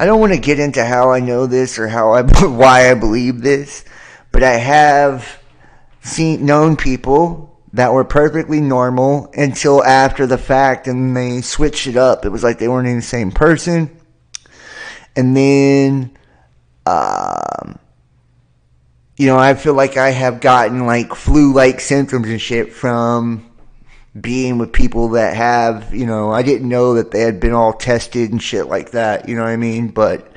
don't want to get into how I know this or why I believe this, but I have known people that were perfectly normal until after the fact, and they switched it up. It was like they weren't even the same person. And then, I feel like I have gotten like flu-like symptoms and shit from being with people that have, I didn't know that they had been all tested and shit like that, you know what I mean? But,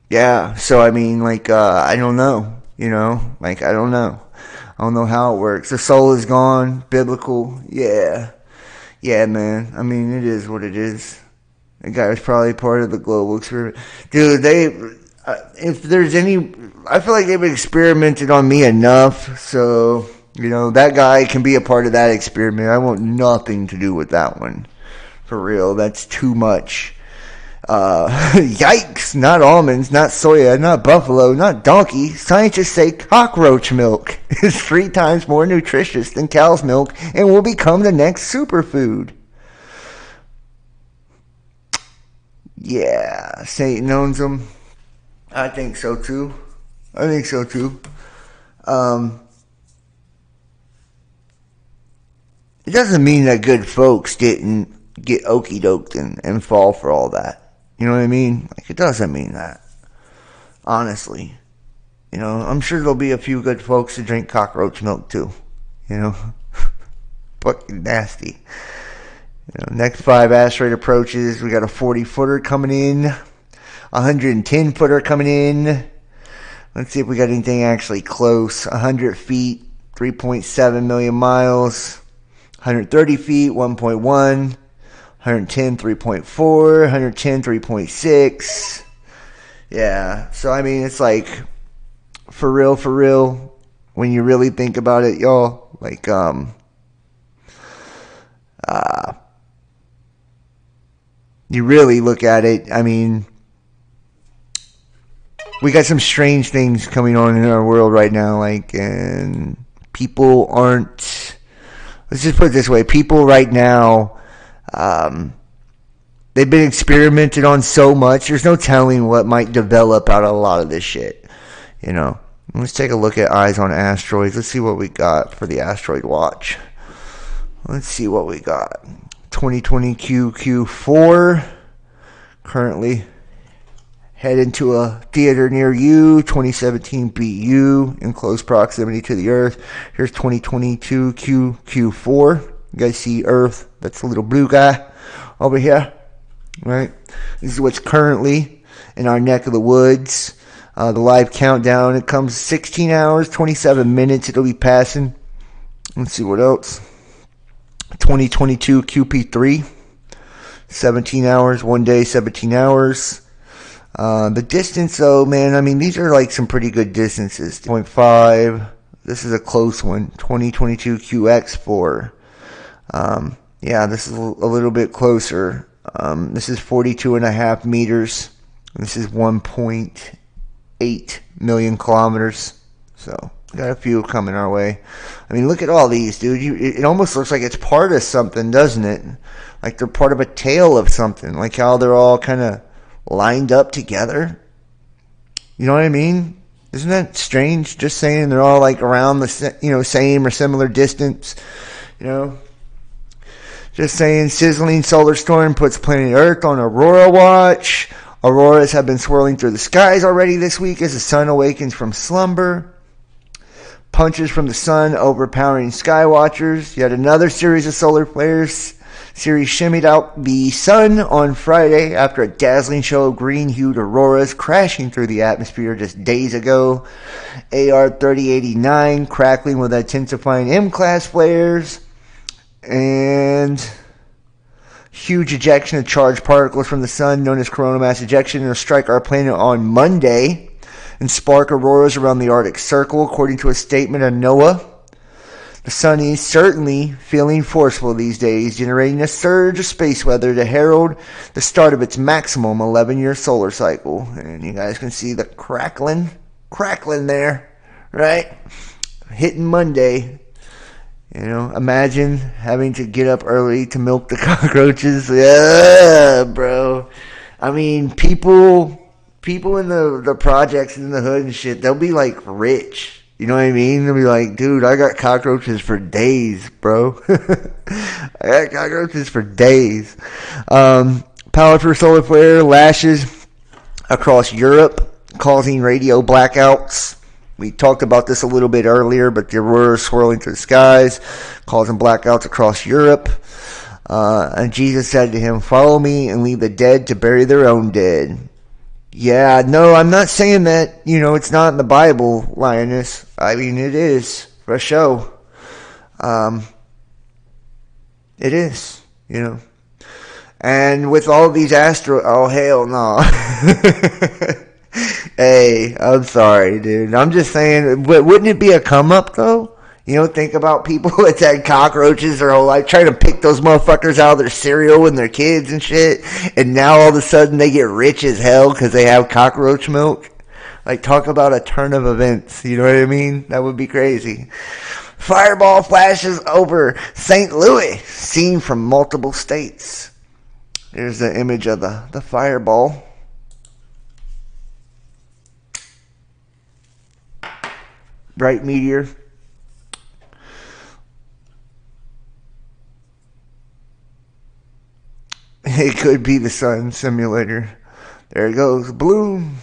yeah, so I mean, like, I don't know, I don't know. I don't know how it works. The soul is gone, biblical, yeah. Yeah, man, I mean, it is what it is. The guy was probably part of the global experiment. Dude, if there's any, I feel like they've experimented on me enough, so... that guy can be a part of that experiment. I want nothing to do with that one. For real, that's too much. Yikes, not almonds, not soya, not buffalo, not donkey. Scientists say cockroach milk is 3 times more nutritious than cow's milk and will become the next superfood. Yeah, Satan owns them. I think so too. It doesn't mean that good folks didn't get okey-doked and fall for all that. You know what I mean? Like, it doesn't mean that. Honestly. I'm sure there'll be a few good folks to drink cockroach milk too. Fucking nasty. Next 5 asteroid approaches. We got a 40-footer coming in. 110-footer coming in. Let's see if we got anything actually close. 100 feet, 3.7 million miles. 130 feet, 1.1, 110, 3.4, 110, 3.6. Yeah, so I mean, it's like, for real, when you really think about it, y'all, like, you really look at it, I mean, we got some strange things coming on in our world right now, like, and people aren't, let's just put it this way. People right now, they've been experimented on so much. There's no telling what might develop out of a lot of this shit. Let's take a look at Eyes on Asteroids. Let's see what we got for the Asteroid Watch. Let's see what we got. 2020 QQ4. Currently heading to a theater near you. 2017 BU in close proximity to the Earth. Here's 2022 QQ4. You guys see Earth? That's the little blue guy over here. Right? This is what's currently in our neck of the woods. The live countdown, it comes 16 hours, 27 minutes. It'll be passing. Let's see what else. 2022 QP3, 17 hours, 1 day, 17 hours. The distance, though, man, I mean, these are like some pretty good distances. 0.5. This is a close one. 2022 QX4. Yeah, this is a little bit closer. This is 42.5 meters. This is 1.8 million kilometers. So, got a few coming our way. I mean, look at all these, dude. It almost looks like it's part of something, doesn't it? Like they're part of a tale of something. Like how they're all kind of lined up together. You know what I mean? Isn't that strange? Just saying they're all like around the same or similar distance. Just saying, sizzling solar storm puts planet Earth on Aurora watch. Auroras have been swirling through the skies already this week as the sun awakens from slumber. Punches from the sun overpowering sky watchers. Yet another series of solar flares. Ceres shimmied out the sun on Friday after a dazzling show of green-hued auroras crashing through the atmosphere just days ago. AR 3089 crackling with intensifying M-class flares. And huge ejection of charged particles from the sun, known as coronal mass ejection, will strike our planet on Monday and spark auroras around the Arctic Circle, according to a statement of NOAA. The sun is certainly feeling forceful these days, generating a surge of space weather to herald the start of its maximum 11-year solar cycle. And you guys can see the crackling there, right? Hitting Monday. Imagine having to get up early to milk the cockroaches. Yeah, bro. I mean, people in the projects in the hood and shit, they'll be like rich. You know what I mean? They'll be like, dude, I got cockroaches for days, bro. I got cockroaches for days. Powerful solar flare lashes across Europe, causing radio blackouts. We talked about this a little bit earlier, but the auroras swirling through the skies, causing blackouts across Europe. And Jesus said to him, "Follow me and leave the dead to bury their own dead." Yeah, no, I'm not saying that, it's not in the Bible, Lioness. I mean, it is, for show. It is, And with all these oh, hell no. Hey, I'm sorry, dude. I'm just saying, wouldn't it be a come-up, though? Think about people that's had cockroaches their whole life, trying to pick those motherfuckers out of their cereal and their kids and shit, and now all of a sudden they get rich as hell because they have cockroach milk. Like, talk about a turn of events, you know what I mean? That would be crazy. Fireball flashes over St. Louis, seen from multiple states. There's the image of the fireball. Bright meteor. It could be the sun simulator. There it goes. Bloom.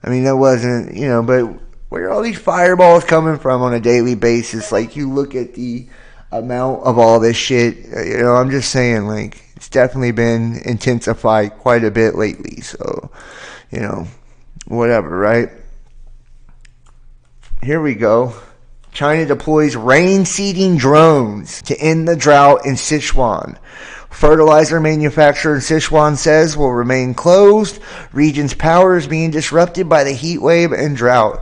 I mean, that wasn't, but where are all these fireballs coming from on a daily basis? Like, you look at the amount of all this shit, I'm just saying, like, it's definitely been intensified quite a bit lately. So, whatever, right? Here we go. China deploys rain-seeding drones to end the drought in Sichuan. Fertilizer manufacturer in Sichuan says will remain closed. Region's power is being disrupted by the heat wave and drought.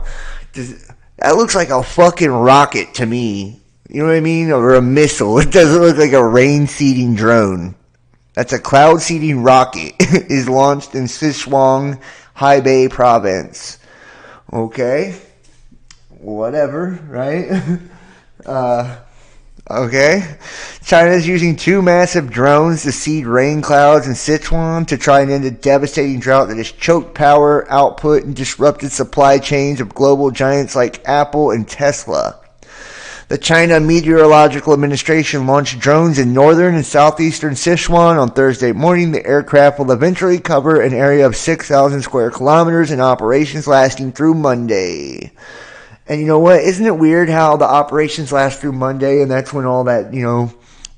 That looks like a fucking rocket to me. You know what I mean? Or a missile. It doesn't look like a rain-seeding drone. That's a cloud-seeding rocket. Is launched in Sichuan, Hebei province. Okay. Whatever, right? Okay. China's using 2 massive drones to seed rain clouds in Sichuan to try and end a devastating drought that has choked power output and disrupted supply chains of global giants like Apple and Tesla. The China Meteorological Administration launched drones in northern and southeastern Sichuan on Thursday morning. The aircraft will eventually cover an area of 6,000 square kilometers in operations lasting through Monday. And you know what? Isn't it weird how the operations last through Monday and that's when all that,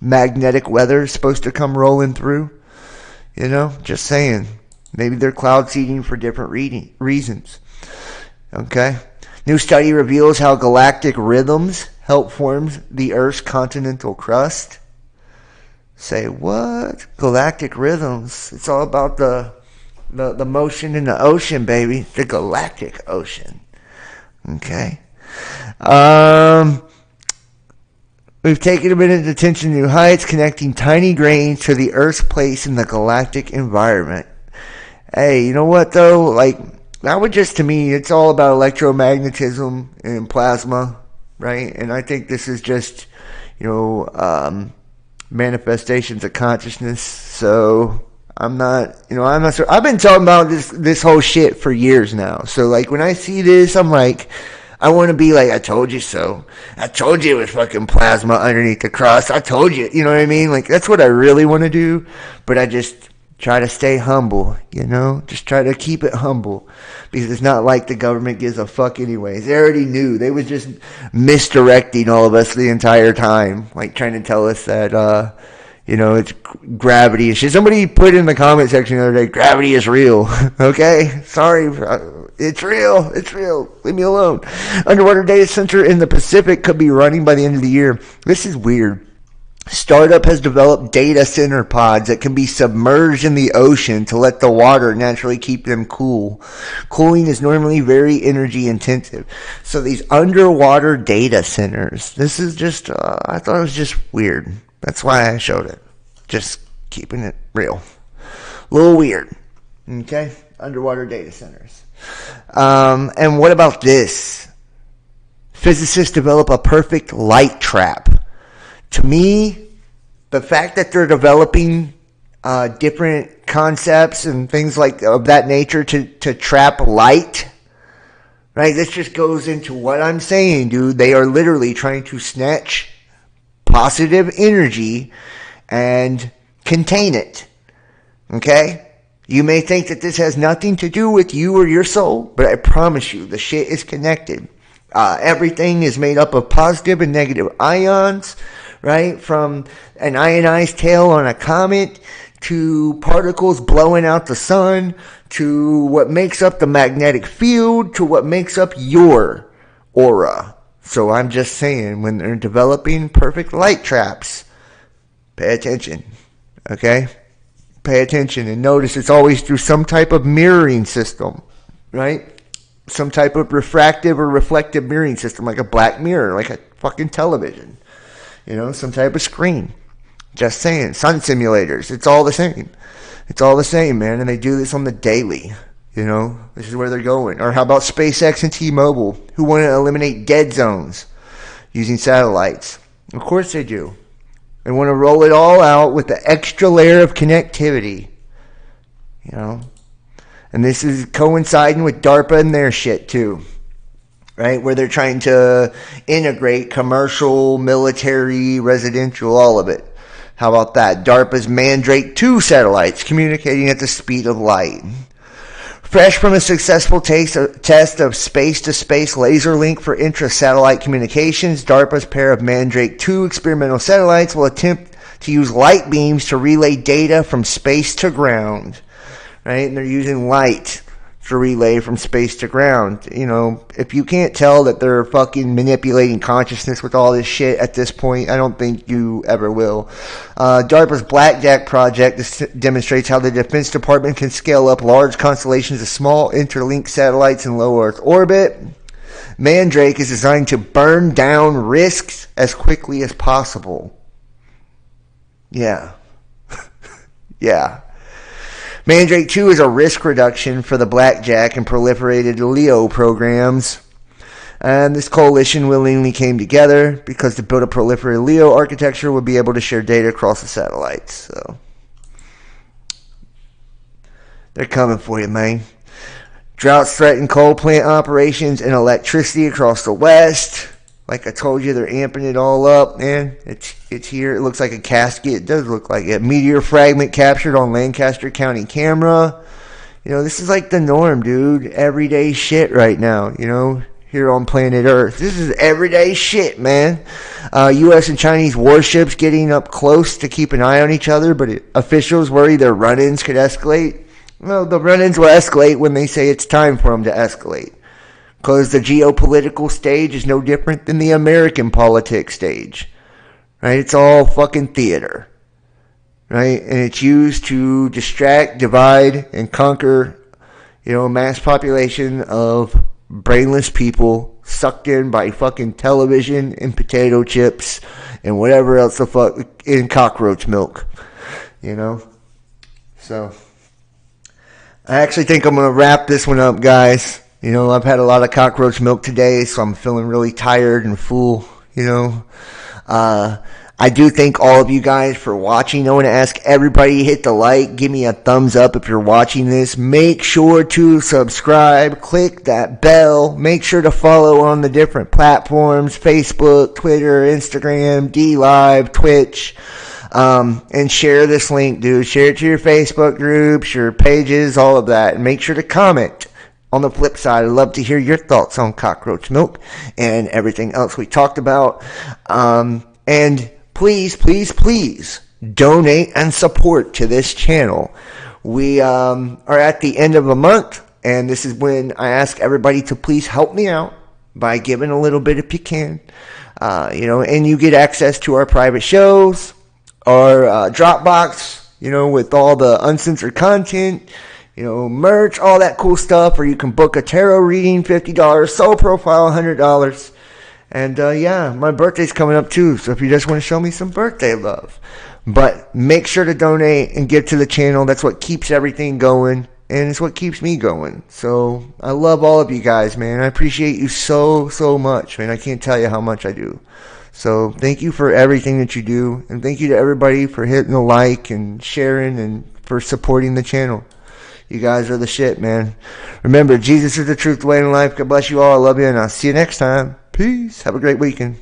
magnetic weather is supposed to come rolling through? Just saying. Maybe they're cloud seeding for different reasons. Okay? New study reveals how galactic rhythms help form the Earth's continental crust. Say, what? Galactic rhythms. It's all about the motion in the ocean, baby. The galactic ocean. Okay? We've taken a minute to attention to new heights, connecting tiny grains to the Earth's place in the galactic environment. Hey, you know what, though? Like, that would just, to me, it's all about electromagnetism and plasma, right? And I think this is just, manifestations of consciousness. So I'm not sure. I've been talking about this whole shit for years now. So, like, when I see this, I'm like, I want to be like, I told you so. I told you it was fucking plasma underneath the crust. I told you. You know what I mean? Like, that's what I really want to do. But I just try to stay humble, Just try to keep it humble. Because it's not like the government gives a fuck anyways. They already knew. They was just misdirecting all of us the entire time. Like, trying to tell us that, it's gravity and shit. Somebody put in the comment section the other day, gravity is real. Okay? Sorry. It's real. It's real. Leave me alone. Underwater data center in the Pacific could be running by the end of the year. This is weird. Startup has developed data center pods that can be submerged in the ocean to let the water naturally keep them cool. Cooling is normally very energy intensive. So these underwater data centers, this is just, I thought it was just weird. That's why I showed it. Just keeping it real. A little weird. Okay? Underwater data centers. And what about this? Physicists develop a perfect light trap. To me, the fact that they're developing different concepts and things like of that nature to trap light, right? This just goes into what I'm saying, dude. They are literally trying to snatch positive energy and contain it. Okay? You may think that this has nothing to do with you or your soul, but I promise you, the shit is connected. Everything is made up of positive and negative ions, right? From an ionized tail on a comet to particles blowing out the sun to what makes up the magnetic field to what makes up your aura. So I'm just saying, when they're developing perfect light traps, pay attention, okay? Pay attention and notice it's always through some type of mirroring system, right? Some type of refractive or reflective mirroring system, like a black mirror, like a fucking television. Some type of screen. Just saying. Sun simulators. It's all the same. It's all the same, man. And they do this on the daily. This is where they're going. Or how about SpaceX and T-Mobile, who want to eliminate dead zones using satellites? Of course they do. They want to roll it all out with the extra layer of connectivity. And this is coinciding with DARPA and their shit too. Right? Where they're trying to integrate commercial, military, residential, all of it. How about that? DARPA's Mandrake 2 satellites communicating at the speed of light. Fresh from a successful test of space-to-space laser link for intra-satellite communications, DARPA's pair of Mandrake 2 experimental satellites will attempt to use light beams to relay data from space to ground. Right? And they're using light to relay from space to ground. If you can't tell that they're fucking manipulating consciousness with all this shit at this point, I don't think you ever will. DARPA's Blackjack project demonstrates how the Defense Department can scale up large constellations of small interlinked satellites in low Earth orbit. Mandrake is designed to burn down risks as quickly as possible. Yeah. Yeah. Mandrake 2 is a risk reduction for the Blackjack and proliferated LEO programs. And this coalition willingly came together because to build a proliferated LEO architecture would be able to share data across the satellites. So they're coming for you, man. Droughts threaten coal plant operations and electricity across the West. Like I told you, they're amping it all up, man. It's here. It looks like a casket. It does look like it. Meteor fragment captured on Lancaster County camera. This is like the norm, dude. Everyday shit right now, here on planet Earth. This is everyday shit, man. U.S. and Chinese warships getting up close to keep an eye on each other, but officials worry their run-ins could escalate. Well, the run-ins will escalate when they say it's time for them to escalate. Because the geopolitical stage is no different than the American politics stage. Right? It's all fucking theater. Right? And it's used to distract, divide, and conquer, a mass population of brainless people sucked in by fucking television and potato chips and whatever else the fuck in cockroach milk. So, I actually think I'm going to wrap this one up, guys. I've had a lot of cockroach milk today, so I'm feeling really tired and full, I do thank all of you guys for watching. I want to ask everybody, hit the like, give me a thumbs up if you're watching this. Make sure to subscribe, click that bell. Make sure to follow on the different platforms, Facebook, Twitter, Instagram, DLive, Twitch. And share this link, dude. Share it to your Facebook groups, your pages, all of that. And make sure to comment. On the flip side, I'd love to hear your thoughts on cockroach milk and everything else we talked about. And please, please, please donate and support to this channel. We are at the end of a month, and this is when I ask everybody to please help me out by giving a little bit if you can. And you get access to our private shows, our Dropbox, with all the uncensored content, merch, all that cool stuff, or you can book a tarot reading, $50, soul profile, $100. And, my birthday's coming up too, so if you just want to show me some birthday love. But make sure to donate and give to the channel. That's what keeps everything going, and it's what keeps me going. So, I love all of you guys, man. I appreciate you so, so much, man. I can't tell you how much I do. So, thank you for everything that you do, and thank you to everybody for hitting the like and sharing and for supporting the channel. You guys are the shit, man. Remember, Jesus is the truth, the way, and life. God bless you all. I love you, and I'll see you next time. Peace. Have a great weekend.